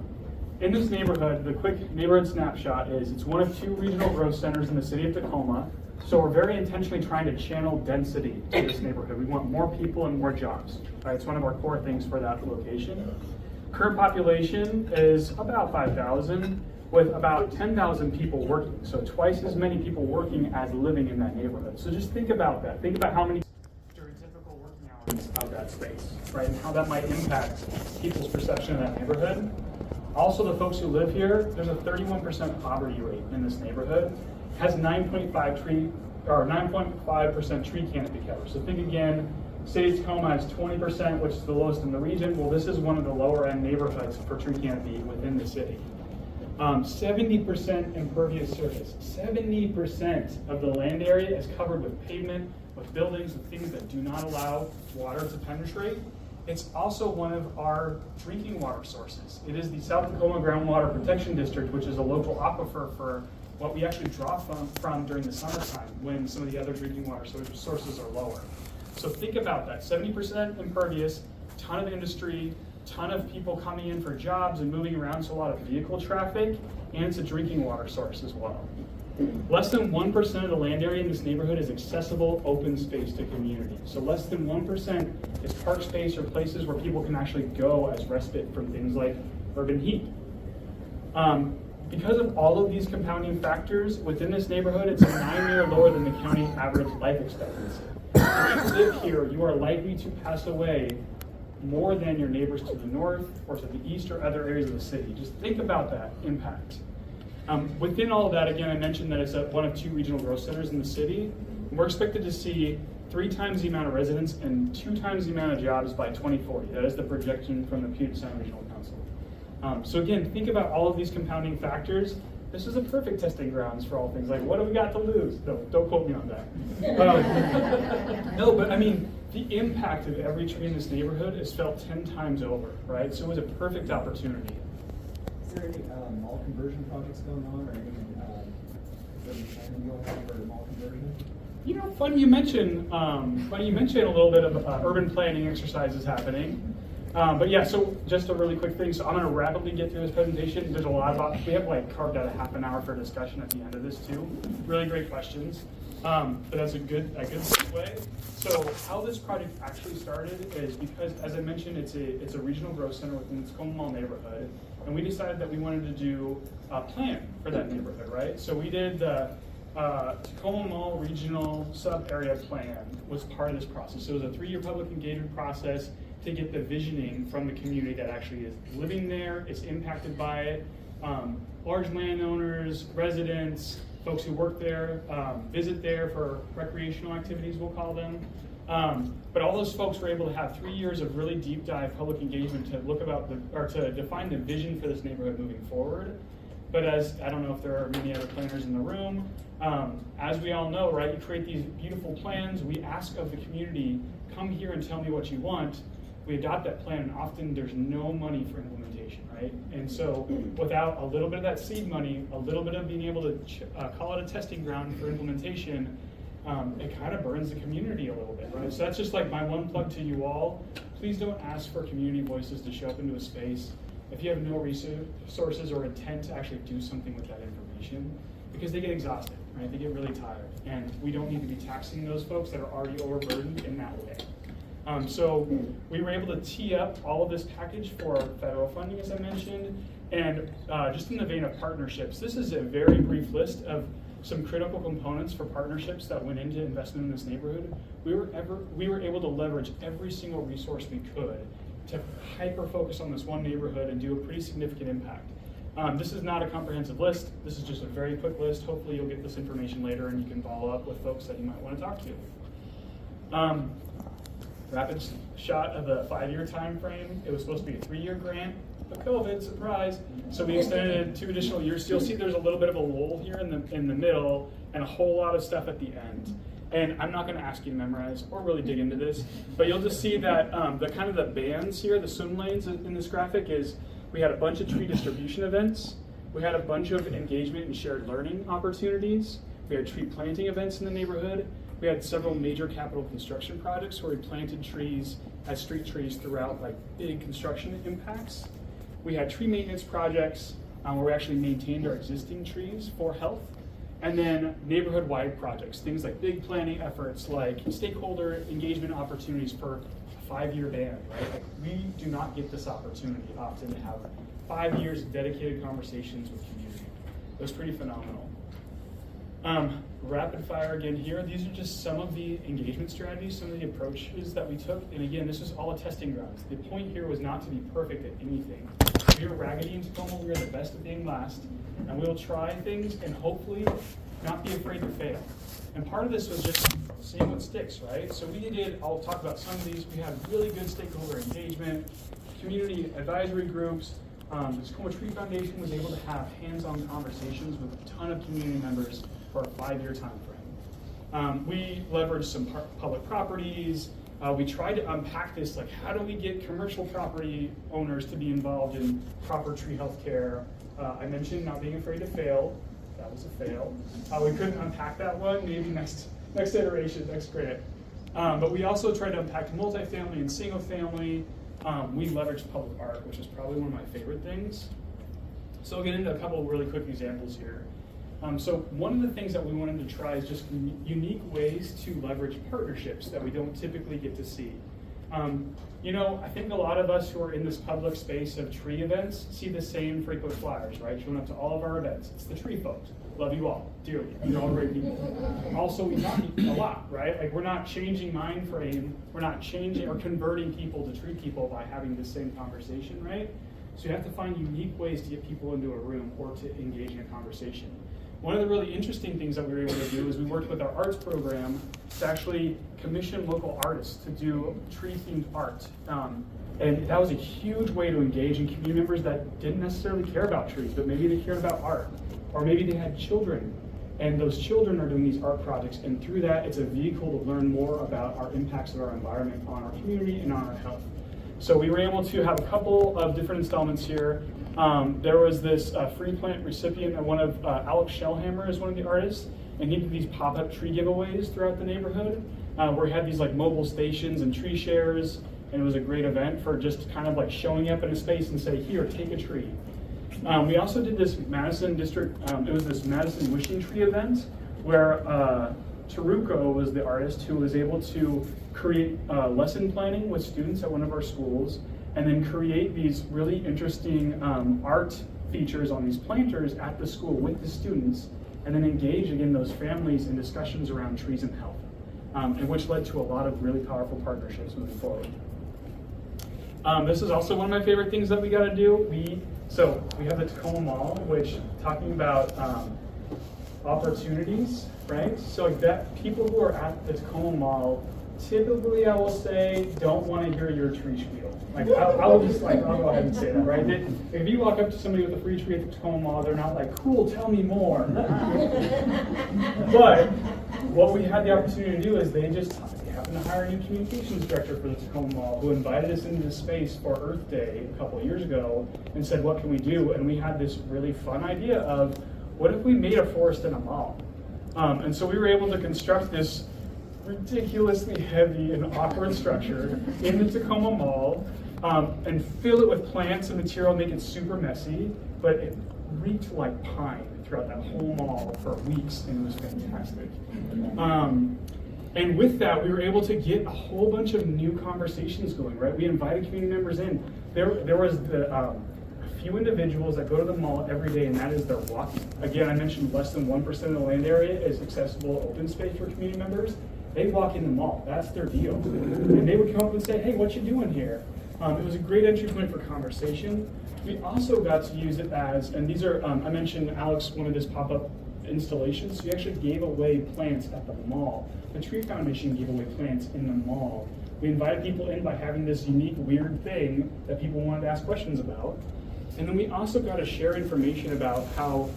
In this neighborhood, the quick neighborhood snapshot is it's one of 2 regional growth centers in the city of Tacoma. So we're very intentionally trying to channel density to this neighborhood. We want more people and more jobs. Right? It's one of our core things for that location. Current population is about 5,000 with about 10,000 people working. So twice as many people working as living in that neighborhood. So just think about that. Think about how many during typical working hours of that space, right? And how that might impact people's perception of that neighborhood. Also, the folks who live here, there's a 31% poverty rate in this neighborhood. It has 9.5% tree canopy cover. So think again, City of Tacoma has 20%, which is the lowest in the region. Well, this is one of the lower end neighborhoods for tree canopy within the city. 70% impervious surface. 70% of the land area is covered with pavement, with buildings, with things that do not allow water to penetrate. It's also one of our drinking water sources. It is the South Tacoma Groundwater Protection District, which is a local aquifer for what we actually draw from during the summertime when some of the other drinking water sources are lower. So think about that, 70% impervious, ton of industry, ton of people coming in for jobs and moving around, so a lot of vehicle traffic, and it's a drinking water source as well. Less than 1% of the land area in this neighborhood is accessible open space to community. So less than 1% is park space or places where people can actually go as respite from things like urban heat. Because of all of these compounding factors, within this neighborhood, it's a 9-year lower than the county average life expectancy. If you live here, you are likely to pass away more than your neighbors to the north or to the east or other areas of the city. Just think about that impact. Within all of that, again, I mentioned that it's one of 2 regional growth centers in the city. We're expected to see 3 times the amount of residents and 2 times the amount of jobs by 2040. That is the projection from the Puget Sound Regional Council. So again, think about all of these compounding factors. This is a perfect testing grounds for all things. Like, what do we got to lose? Don't quote me on that. No, but I mean, the impact of every tree in this neighborhood is felt 10 times over, right? So it was a perfect opportunity. Is there any mall conversion projects going on, or anything going on for mall conversion? You know, funny you mention a little bit of urban planning exercises happening. But yeah, so just a really quick thing. So I'm going to rapidly get through this presentation. There's a lot of, we have like carved out a half an hour for discussion at the end of this too. Really great questions. But that's a good segue. So how this project actually started is because, as I mentioned, it's a regional growth center within the Tacoma Mall neighborhood, and we decided that we wanted to do a plan for that neighborhood, right? So we did the Tacoma Mall Regional Sub-Area Plan was part of this process. So it was a 3-year public engagement process to get the visioning from the community that actually is living there, is impacted by it, large landowners, residents, folks who work there, visit there for recreational activities, we'll call them. But all those folks were able to have 3 years of really deep dive public engagement to to define the vision for this neighborhood moving forward. But as, I don't know if there are many other planners in the room, as we all know, right, you create these beautiful plans, we ask of the community, come here and tell me what you want. We adopt that plan, and often there's no money for implementation, right? And so without a little bit of that seed money, a little bit of being able to call it a testing ground for implementation, it kind of burns the community a little bit, right? So that's just like my one plug to you all. Please don't ask for community voices to show up into a space if you have no resources or intent to actually do something with that information, because they get exhausted, right? They get really tired, and we don't need to be taxing those folks that are already overburdened in that way. So we were able to tee up all of this package for federal funding, as I mentioned, and just in the vein of partnerships, this is a very brief list of some critical components for partnerships that went into investment in this neighborhood. We were able to leverage every single resource we could to hyper focus on this one neighborhood and do a pretty significant impact. This is not a comprehensive list. This is just a very quick list. Hopefully you'll get this information later and you can follow up with folks that you might want to talk to. Rapid shot of the 5-year time frame. It was supposed to be a 3-year grant, but COVID, surprise. So we extended it 2 additional years. So you'll see there's a little bit of a lull here in the middle and a whole lot of stuff at the end. And I'm not going to ask you to memorize or really dig into this, but you'll just see that the kind of the bands here, the swim lanes in this graphic is we had a bunch of tree distribution events. We had a bunch of engagement and shared learning opportunities. We had tree planting events in the neighborhood. We had several major capital construction projects where we planted trees as street trees throughout like big construction impacts. We had tree maintenance projects where we actually maintained our existing trees for health. And then neighborhood-wide projects, things like big planning efforts, like stakeholder engagement opportunities for a 5-year ban, right? Like we do not get this opportunity often to have 5 years of dedicated conversations with community. It was pretty phenomenal. Rapid fire again here. These are just some of the engagement strategies, some of the approaches that we took. And again, this is all a testing grounds. The point here was not to be perfect at anything. We are raggedy in Tacoma. We are the best at being last. And we'll try things and hopefully not be afraid to fail. And part of this was just seeing what sticks, right? So I'll talk about some of these. We had really good stakeholder engagement, community advisory groups. The Tacoma Tree Foundation was able to have hands-on conversations with a ton of community members for a 5-year time frame. We leveraged some public properties. We tried to unpack this, like how do we get commercial property owners to be involved in proper tree health care? I mentioned not being afraid to fail. That was a fail. We couldn't unpack that one, maybe next iteration, next grant. But we also tried to unpack multifamily and single family. We leveraged public art, which is probably one of my favorite things. So I'll get into a couple of really quick examples here. So one of the things that we wanted to try is just unique ways to leverage partnerships that we don't typically get to see. I think a lot of us who are in this public space of tree events see the same frequent flyers, right? Showing up to all of our events. It's the tree folks. Love you all, dearly. You're all great people. Also, we talk a lot, right? Like we're not changing mind frame. We're not changing or converting people to tree people by having the same conversation, right? So you have to find unique ways to get people into a room or to engage in a conversation. One of the really interesting things that we were able to do is we worked with our arts program to actually commission local artists to do tree-themed art. And that was a huge way to engage in community members that didn't necessarily care about trees, but maybe they cared about art. Or maybe they had children, and those children are doing these art projects, and through that, it's a vehicle to learn more about our impacts of our environment on our community and on our health. So we were able to have a couple of different installments here. There was this free plant recipient, and one of Alex Shellhammer is one of the artists, and he did these pop-up tree giveaways throughout the neighborhood, where he had these like mobile stations and tree shares, and it was a great event for just kind of like showing up in a space and say, here, take a tree. We also did this Madison District, it was this Madison Wishing Tree event, where Taruko was the artist who was able to create lesson planning with students at one of our schools, and then create these really interesting art features on these planters at the school with the students, and then engage again those families in discussions around trees and health, and which led to a lot of really powerful partnerships moving forward. This is also one of my favorite things that we got to do. So we have the Tacoma Mall, which talking about opportunities, right? So like that, people who are at the Tacoma Mall, typically I will say, don't want to hear your tree spiel. Like I'll go ahead and say that, right? If you walk up to somebody with a free tree at the Tacoma Mall, they're not like, cool, tell me more. But what we had the opportunity to do is they happened to hire a new communications director for the Tacoma Mall who invited us into this space for Earth Day a couple of years ago and said, what can we do? And we had this really fun idea of, what if we made a forest in a mall? And so we were able to construct this ridiculously heavy and awkward structure in the Tacoma Mall and fill it with plants and material, make it super messy, but it reeked like pine throughout that whole mall for weeks, and it was fantastic. And with that, we were able to get a whole bunch of new conversations going, right? We invited community members in. There was a few individuals that go to the mall every day, and that is their walk. Again, I mentioned less than 1% of the land area is accessible open space for community members. They walk in the mall, that's their deal. And they would come up and say, hey, what you doing here? It was a great entry point for conversation. We also got to use it as, and these are, I mentioned Alex wanted this pop-up installations. We actually gave away plants at the mall. The Tree Foundation gave away plants in the mall. We invited people in by having this unique, weird thing that people wanted to ask questions about. And then we also got to share information about how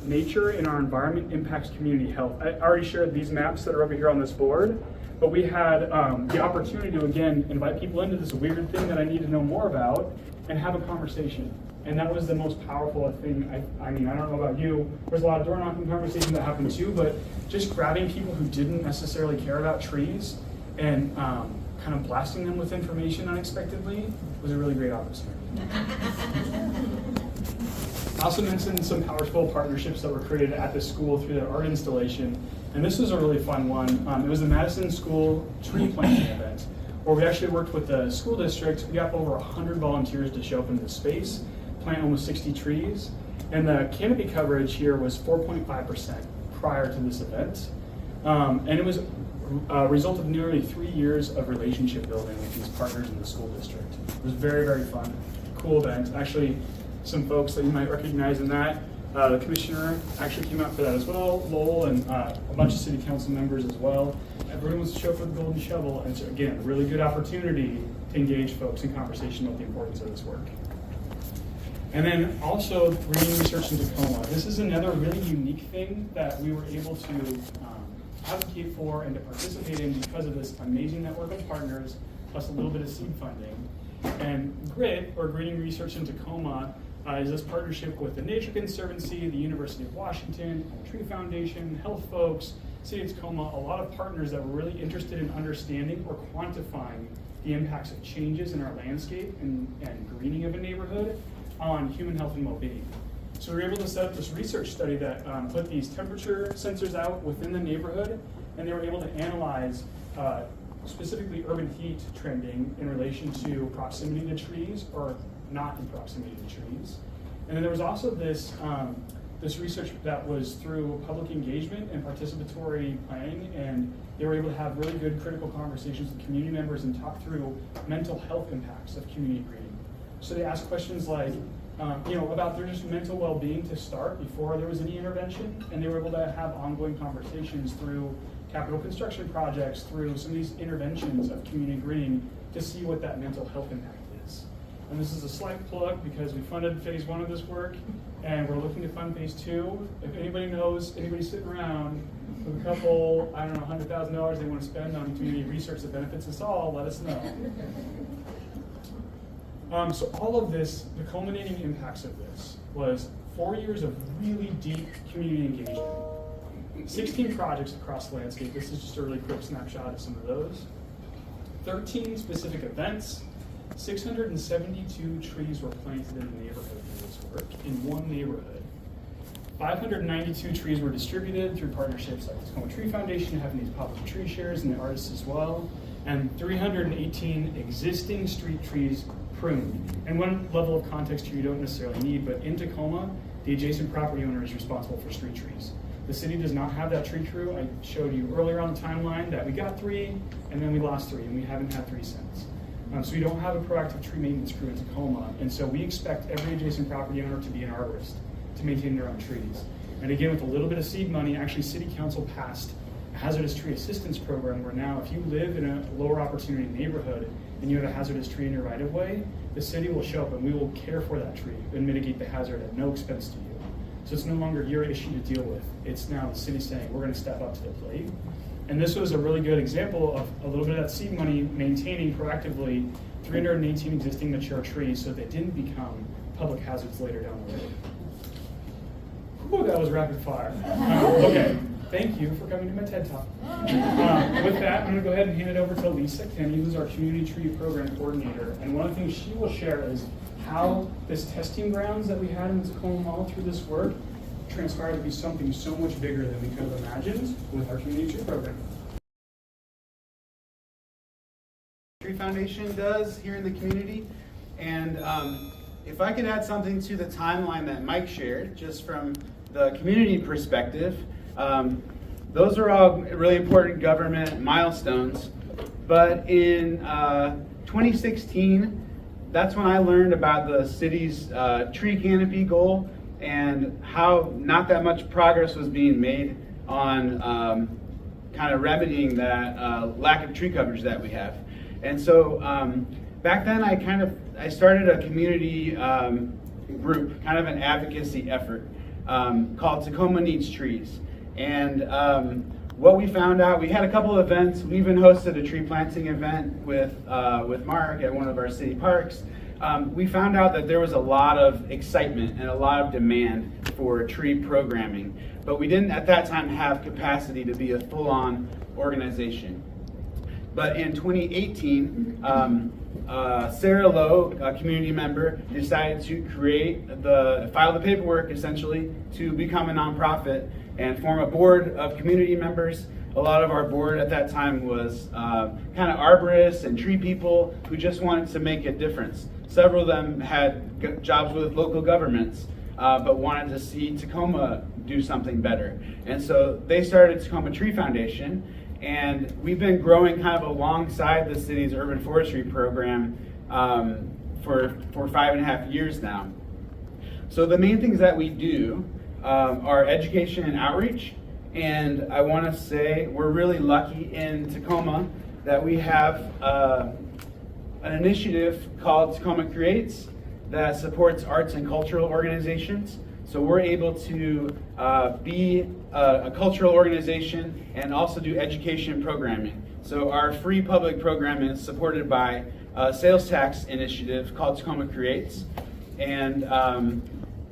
nature and our environment impacts community health. I already shared these maps that are over here on this board, but we had the opportunity to, again, invite people into this weird thing that I need to know more about and have a conversation. And that was the most powerful thing. I mean, I don't know about you, there's a lot of door knocking conversations that happen too, but just grabbing people who didn't necessarily care about trees and kind of blasting them with information unexpectedly was a really great opportunity. I also mentioned some powerful partnerships that were created at the school through the art installation, and this was a really fun one. It was the Madison School Tree Planting event, where we actually worked with the school district. We got over 100 volunteers to show up into the space, plant almost 60 trees, and the canopy coverage here was 4.5% prior to this event. And it was a result of nearly 3 years of relationship building with these partners in the school district. It was very, very fun, cool event. Actually, some folks that you might recognize in that. The commissioner actually came out for that as well, Lowell, and a bunch of city council members as well. Everyone was to show up for the golden shovel, and so again, a really good opportunity to engage folks in conversation about the importance of this work. And then also reading research in Tacoma. This is another really unique thing that we were able to advocate for and to participate in because of this amazing network of partners, plus a little bit of seed funding. And GRIT, or Greening Research in Tacoma, is this partnership with the Nature Conservancy, the University of Washington, Tree Foundation, health folks, City of Tacoma, a lot of partners that were really interested in understanding or quantifying the impacts of changes in our landscape and greening of a neighborhood on human health and well-being. So we were able to set up this research study that put these temperature sensors out within the neighborhood, and they were able to analyze specifically urban heat trending in relation to proximity to trees or not in proximity to trees. And then there was also this this research that was through public engagement and participatory planning, and they were able to have really good critical conversations with community members and talk through mental health impacts of community greening. So they asked questions like, about their just mental well-being to start before there was any intervention, and they were able to have ongoing conversations through capital construction projects, through some of these interventions of community greening to see what that mental health impact is. And this is a slight plug because we funded phase 1 of this work, and we're looking to fund phase 2. If anybody knows, anybody sitting around with a couple, $100,000 they want to spend on community research that benefits us all, let us know. So all of this, the culminating impacts of this was 4 years of really deep community engagement. 16 projects across the landscape. This is just a really quick snapshot of some of those. 13 specific events. 672 trees were planted in the neighborhood through this work, in one neighborhood. 592 trees were distributed through partnerships like the Tacoma Tree Foundation, having these public tree shares, and the artists as well. And 318 existing street trees pruned. And one level of context here you don't necessarily need, but in Tacoma, the adjacent property owner is responsible for street trees. The city does not have that tree crew. I showed you earlier on the timeline that we got 3, and then we lost 3, and we haven't had 3 since. So we don't have a proactive tree maintenance crew in Tacoma, and so we expect every adjacent property owner to be an arborist to maintain their own trees. And again, with a little bit of seed money, actually City Council passed a hazardous tree assistance program where now if you live in a lower opportunity neighborhood and you have a hazardous tree in your right of way, the city will show up and we will care for that tree and mitigate the hazard at no expense to you. So it's no longer your issue to deal with. It's now the city saying, we're going to step up to the plate. And this was a really good example of a little bit of that seed money maintaining proactively 318 existing mature trees so they didn't become public hazards later down the road. Whew, that was rapid fire. Okay, Thank you for coming to my TED Talk. With that, I'm going to go ahead and hand it over to Lisa Kenny, who's our Community Tree Program Coordinator. And one of the things she will share is how this testing grounds that we had in Tacoma Mall through this work transpired to be something so much bigger than we could have imagined with our Community Tree Program. Tree Foundation does here in the community. And if I could add something to the timeline that Mike shared, just from the community perspective, those are all really important government milestones. But in 2016, that's when I learned about the city's tree canopy goal and how not that much progress was being made on kind of remedying that lack of tree coverage that we have. And so back then I started a community group, kind of an advocacy effort called Tacoma Needs Trees. And what we found out, we had a couple of events. We even hosted a tree planting event with Mark at one of our city parks. We found out that there was a lot of excitement and a lot of demand for tree programming, but we didn't at that time have capacity to be a full-on organization. But in 2018, Sarah Lowe, a community member, decided to file the paperwork essentially to become a nonprofit and form a board of community members. A lot of our board at that time was kind of arborists and tree people who just wanted to make a difference. Several of them had jobs with local governments, but wanted to see Tacoma do something better. And so they started Tacoma Tree Foundation, and we've been growing kind of alongside the city's urban forestry program for 5.5 years now. So the main things that we do are education and outreach. And I want to say we're really lucky in Tacoma that we have an initiative called Tacoma Creates that supports arts and cultural organizations. So we're able to be a cultural organization and also do education programming. So our free public program is supported by a sales tax initiative called Tacoma Creates. And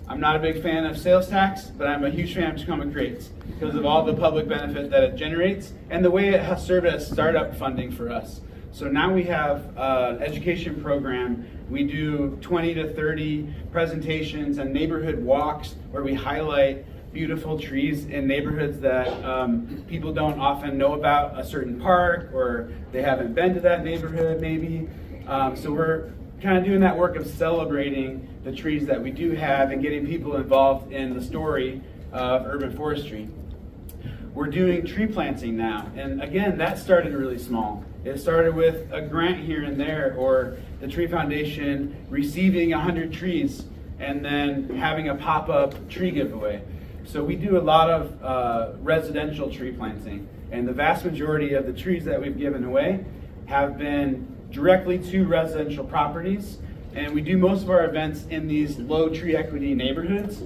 I'm not a big fan of sales tax, but I'm a huge fan of Tacoma Creates because of all the public benefit that it generates and the way it has served as startup funding for us. So now we have an education program. We do 20 to 30 presentations and neighborhood walks where we highlight beautiful trees in neighborhoods that people don't often know about, a certain park, or they haven't been to that neighborhood maybe. So we're kind of doing that work of celebrating the trees that we do have and getting people involved in the story of urban forestry. We're doing tree planting now, and again, that started really small. It started with a grant here and there, or the Tree Foundation receiving 100 trees and then having a pop-up tree giveaway. So we do a lot of residential tree planting, and the vast majority of the trees that we've given away have been directly to residential properties, and we do most of our events in these low tree equity neighborhoods.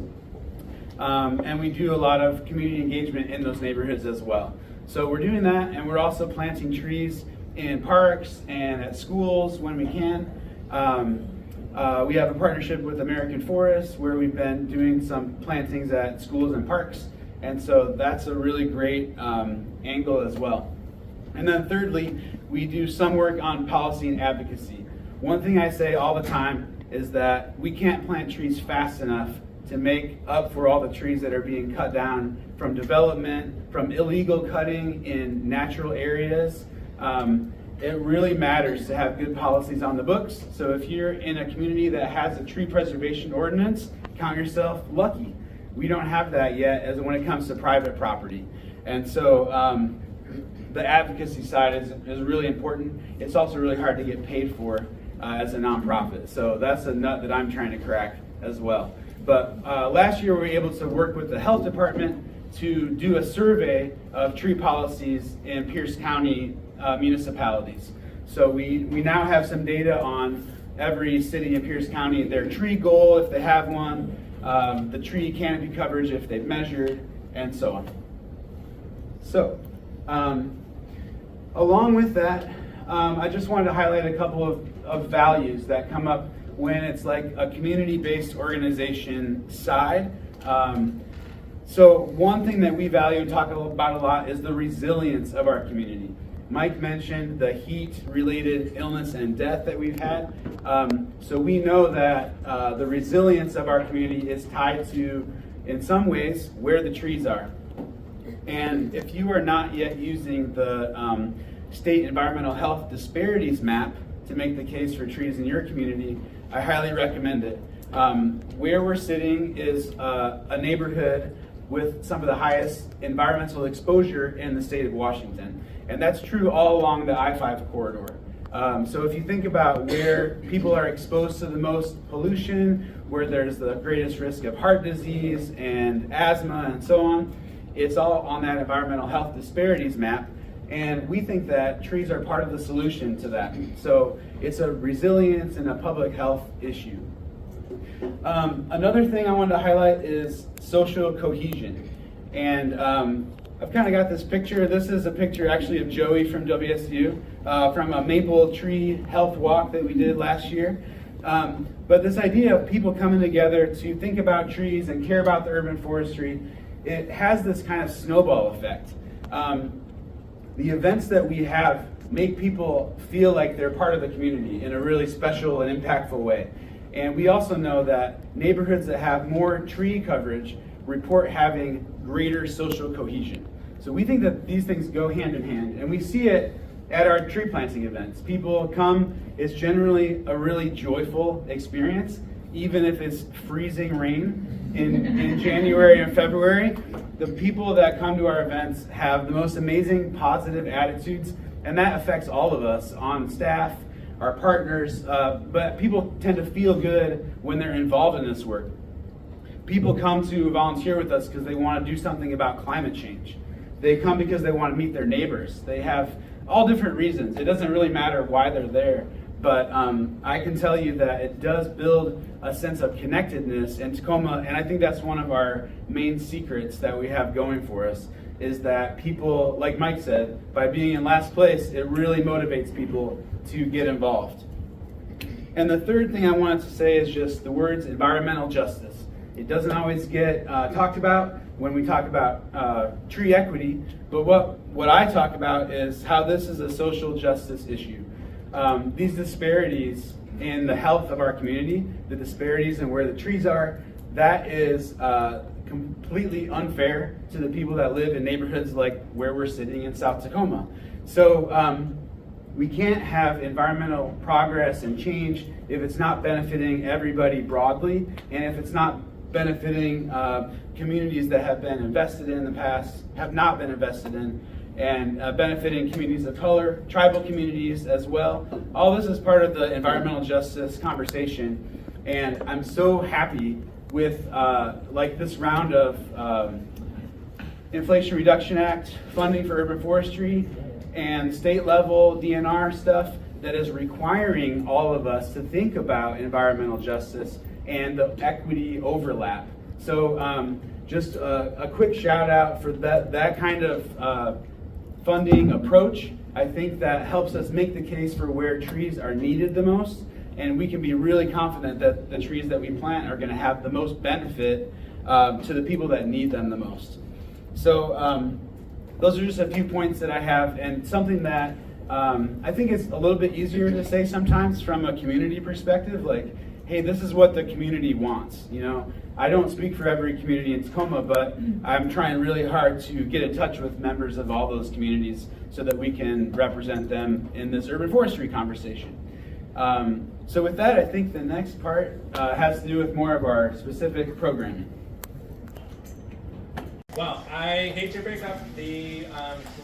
And we do a lot of community engagement in those neighborhoods as well. So we're doing that, and we're also planting trees in parks and at schools when we can. We have a partnership with American Forests where we've been doing some plantings at schools and parks, and so that's a really great angle as well. And then thirdly, we do some work on policy and advocacy. One thing I say all the time is that we can't plant trees fast enough to make up for all the trees that are being cut down from development, from illegal cutting in natural areas. It really matters to have good policies on the books. So if you're in a community that has a tree preservation ordinance, count yourself lucky. We don't have that yet as when it comes to private property. And so the advocacy side is really important. It's also really hard to get paid for as a nonprofit. So that's a nut that I'm trying to crack as well. But last year we were able to work with the health department to do a survey of tree policies in Pierce County municipalities. So we now have some data on every city in Pierce County, their tree goal if they have one, the tree canopy coverage if they've measured, and so on. So along with that, I just wanted to highlight a couple of values that come up when it's like a community-based organization side. So one thing that we value and talk about a lot is the resilience of our community. Mike mentioned the heat-related illness and death that we've had. So we know that the resilience of our community is tied to, in some ways, where the trees are. And if you are not yet using the State Environmental Health Disparities Map to make the case for trees in your community, I highly recommend it. Where we're sitting is a neighborhood with some of the highest environmental exposure in the state of Washington. And that's true all along the I-5 corridor. So if you think about where people are exposed to the most pollution, where there's the greatest risk of heart disease and asthma and so on, it's all on that environmental health disparities map. And we think that trees are part of the solution to that. So it's a resilience and a public health issue. Another thing I wanted to highlight is social cohesion. And I've kind of got this picture. This is a picture actually of Joey from WSU from a maple tree health walk that we did last year. But this idea of people coming together to think about trees and care about the urban forestry, it has this kind of snowball effect. The events that we have make people feel like they're part of the community in a really special and impactful way. And we also know that neighborhoods that have more tree coverage report having greater social cohesion. So we think that these things go hand in hand, and we see it at our tree planting events. People come, it's generally a really joyful experience, even if it's freezing rain in January and February. The people that come to our events have the most amazing positive attitudes, and that affects all of us on staff, our partners, but people tend to feel good when they're involved in this work. People come to volunteer with us because they want to do something about climate change. They come because they want to meet their neighbors. They have all different reasons. It doesn't really matter why they're there, but I can tell you that it does build a sense of connectedness in Tacoma, and I think that's one of our main secrets that we have going for us, is that people, like Mike said, by being in last place, it really motivates people to get involved. And the third thing I wanted to say is just the words environmental justice. It doesn't always get talked about when we talk about tree equity, but what I talk about is how this is a social justice issue. These disparities in the health of our community, the disparities in where the trees are, that is completely unfair to the people that live in neighborhoods like where we're sitting in South Tacoma. So we can't have environmental progress and change if it's not benefiting everybody broadly, and if it's not benefiting communities that have been invested in the past, have not been invested in, and benefiting communities of color, tribal communities as well. All this is part of the environmental justice conversation, and I'm so happy with like this round of Inflation Reduction Act funding for urban forestry and state level DNR stuff that is requiring all of us to think about environmental justice and the equity overlap. So just a quick shout out for that kind of funding approach. I think that helps us make the case for where trees are needed the most, and we can be really confident that the trees that we plant are going to have the most benefit to the people that need them the most. So those are just a few points that I have, and something that I think it's a little bit easier to say sometimes from a community perspective, like, hey, this is what the community wants. You know, I don't speak for every community in Tacoma, but I'm trying really hard to get in touch with members of all those communities so that we can represent them in this urban forestry conversation. So with that, I think the next part has to do with more of our specific programming. Well, I hate to break up the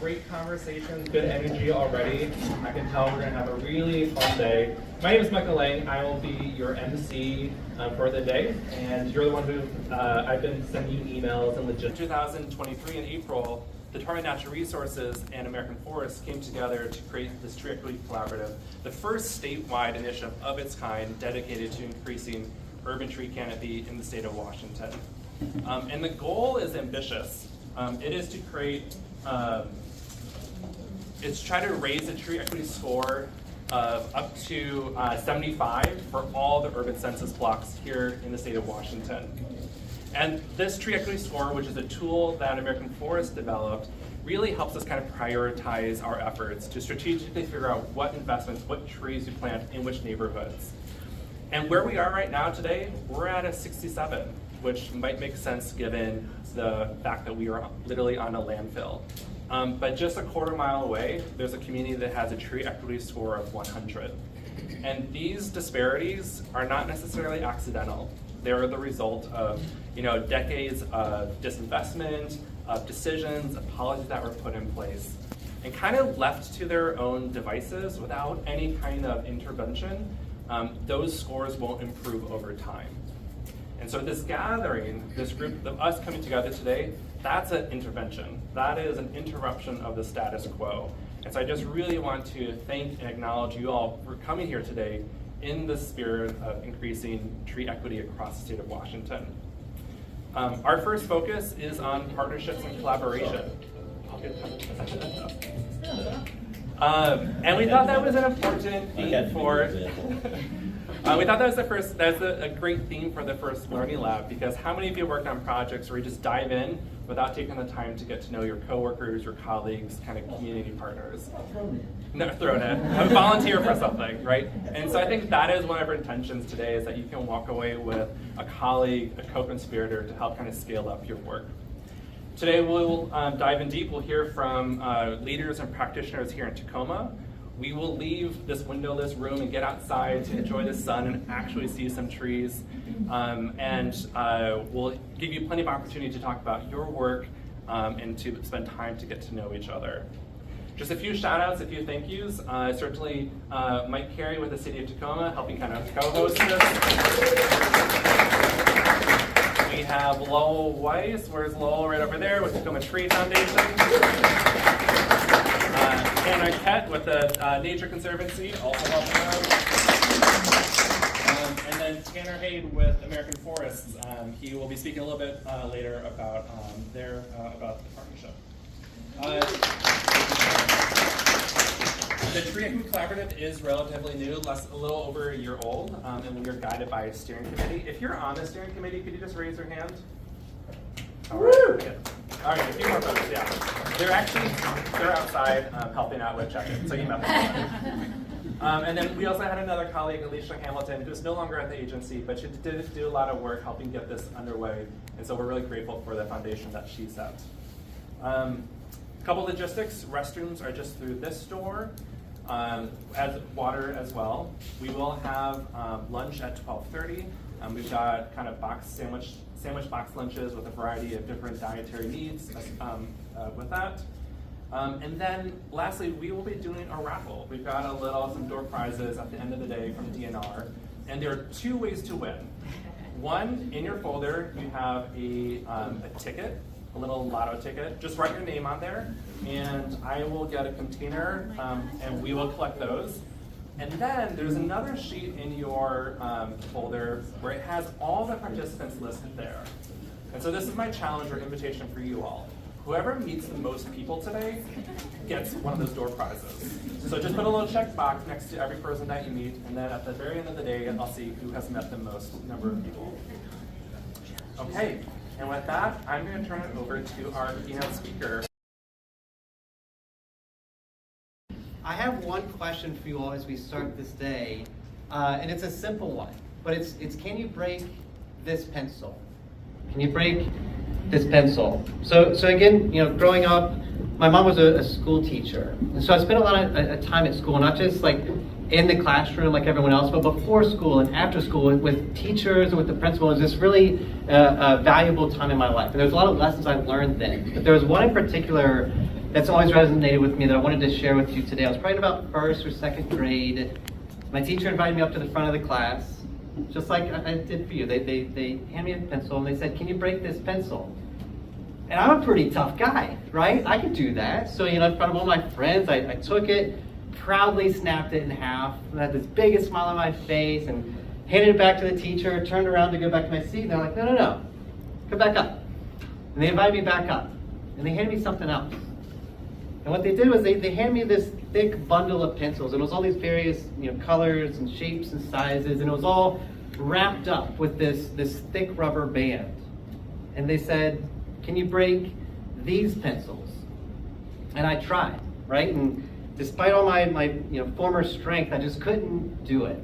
great conversations, good energy already. I can tell we're going to have a really fun day. My name is Michael Lang. I will be your MC for the day, and you're the one who I've been sending you emails and legit. 2023 in April, the Department of Natural Resources and American Forests came together to create this Tree Equity Collaborative, the first statewide initiative of its kind dedicated to increasing urban tree canopy in the state of Washington. And the goal is ambitious. It is to create, it's try to raise the tree equity score of up to 75 for all the urban census blocks here in the state of Washington. And this tree equity score, which is a tool that American Forest developed, really helps us kind of prioritize our efforts to strategically figure out what investments, what trees we plant in which neighborhoods. And where we are right now today, we're at a 67, which might make sense given the fact that we are literally on a landfill. But just a quarter mile away, there's a community that has a tree equity score of 100. And these disparities are not necessarily accidental. They're the result of decades of disinvestment, of decisions, of policies that were put in place. And kind of left to their own devices without any kind of intervention, those scores won't improve over time. And so this gathering, this group of us coming together today, that's an intervention. That is an interruption of the status quo. And so I just really want to thank and acknowledge you all for coming here today in the spirit of increasing tree equity across the state of Washington. Our first focus is on partnerships and collaboration. And we thought that was an important theme for. We thought that was a great theme for the first Learning Lab, because how many of you worked on projects where you just dive in without taking the time to get to know your coworkers, your colleagues, kind of community partners? No, thrown in. Volunteer for something, right? And so I think that is one of our intentions today, is that you can walk away with a colleague, a co-conspirator to help kind of scale up your work. Today we'll dive in deep. We'll hear from leaders and practitioners here in Tacoma. We will leave this windowless room and get outside to enjoy the sun and actually see some trees. We'll give you plenty of opportunity to talk about your work and to spend time to get to know each other. Just a few shout outs, a few thank yous. Certainly Mike Carey with the City of Tacoma helping kind of co-host this. We have Lowell Weiss. Where's Lowell? Right over there with the Tacoma Tree Foundation. Anna Arquette with the Nature Conservancy, also helping out. And then Tanner Haid with American Forests. He will be speaking a little bit later about about the partnership. The Tree Equity Collaborative is relatively new, a little over a year old, and we are guided by a steering committee. If you're on the steering committee, could you just raise your hand? All right. Okay. All right, a few more folks, yeah. They're outside helping out with check-in, so you met them. And then we also had another colleague, Alicia Hamilton, who's no longer at the agency, but she did do a lot of work helping get this underway, and so we're really grateful for the foundation that she set. Couple logistics, restrooms are just through this door, as water as well. We will have lunch at 12:30. We've got kind of sandwich box lunches with a variety of different dietary needs with that. And then lastly, we will be doing a raffle. We've got some door prizes at the end of the day from DNR, and there are two ways to win. One, in your folder, you have a ticket, a little lotto ticket. Just write your name on there, and I will get a container, and we will collect those. And then there's another sheet in your folder where it has all the participants listed there. And so this is my challenge or invitation for you all. Whoever meets the most people today gets one of those door prizes. So just put a little check box next to every person that you meet, and then at the very end of the day, I'll see who has met the most number of people. Okay, and with that, I'm going to turn it over to our keynote speaker. I have one question for you all as we start this day, and it's a simple one, but it's can you break this pencil? Can you break this pencil? So again, growing up, my mom was a school teacher, and so I spent a lot of time at school, not just like in the classroom like everyone else, but before school and after school with teachers and with the principal. It was just really a valuable time in my life, and there's a lot of lessons I learned then. But there was one in particular that's always resonated with me that I wanted to share with you today. I was probably about first or second grade. My teacher invited me up to the front of the class, just like I did for you. They handed me a pencil and they said, "Can you break this pencil?" And I'm a pretty tough guy, right? I could do that. So, in front of all my friends, I took it, proudly snapped it in half, and had this biggest smile on my face, and handed it back to the teacher, turned around to go back to my seat, and they're like, no, come back up. And they invited me back up, and they handed me something else. And what they did was they handed me this thick bundle of pencils, and it was all these various colors and shapes and sizes, and it was all wrapped up with this thick rubber band. and they said, can you break these pencils? And I tried, right? And despite all my former strength, I just couldn't do it.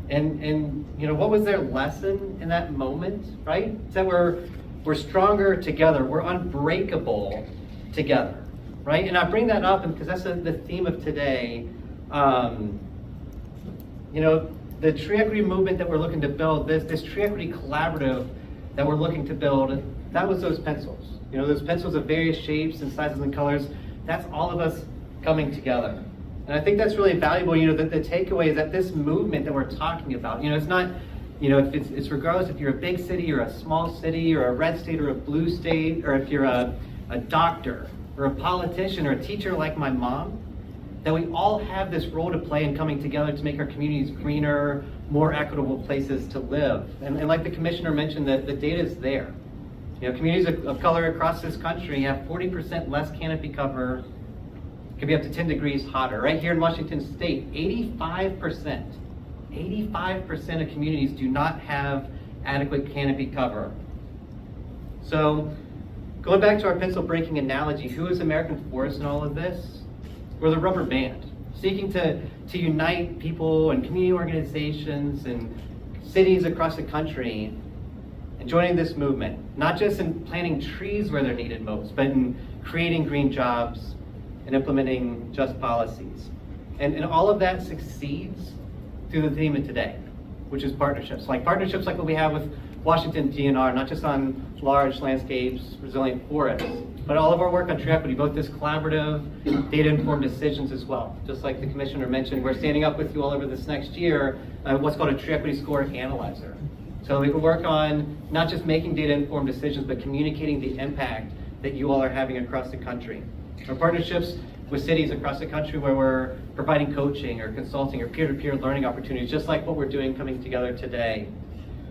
And what was their lesson in that moment, right? It's that we're stronger together. We're unbreakable together, right? And I bring that up because that's the theme of today. The tree equity movement that we're looking to build, this tree equity collaborative that we're looking to build, that was those pencils. Those pencils of various shapes and sizes and colors, that's all of us coming together. And I think that's really valuable. The takeaway is that this movement that we're talking about, it's not, it's regardless if you're a big city or a small city or a red state or a blue state, or if you're a doctor or a politician or a teacher like my mom, that we all have this role to play in coming together to make our communities greener, more equitable places to live. And like the commissioner mentioned, the data is there. Communities of color across this country have 40% less canopy cover, could be up to 10 degrees hotter. Right here in Washington State, 85% of communities do not have adequate canopy cover. So going back to our pencil breaking analogy, who is American Forest in all of this? We're the rubber band, seeking to unite people and community organizations and cities across the country and joining this movement, not just in planting trees where they're needed most, but in creating green jobs and implementing just policies. And all of that succeeds through the theme of today, which is partnerships like what we have with Washington DNR, not just on large landscapes, resilient forests, but all of our work on tree equity, both this collaborative, data-informed decisions as well. Just like the commissioner mentioned, we're standing up with you all over this next year, what's called a tree equity score analyzer. So we can work on not just making data-informed decisions, but communicating the impact that you all are having across the country. Our partnerships with cities across the country where we're providing coaching or consulting or peer-to-peer learning opportunities, just like what we're doing coming together today.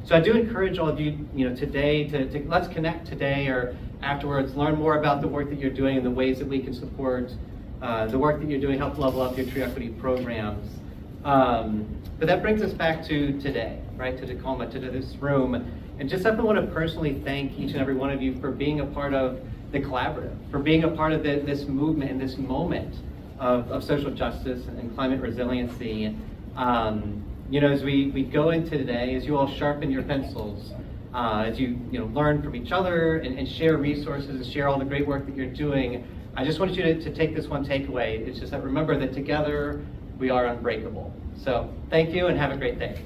So I do encourage all of you, today to let's connect today or afterwards, learn more about the work that you're doing and the ways that we can support the work that you're doing, help level up your tree equity programs. But that brings us back to today, right, to Tacoma, to this room. And just I want to personally thank each and every one of you for being a part of the collaborative, for being a part of this movement and this moment of social justice and climate resiliency. As we go into today, as you all sharpen your pencils, as you learn from each other and share resources and share all the great work that you're doing, I just want you to take this one takeaway. It's just that remember that together we are unbreakable. So thank you and have a great day.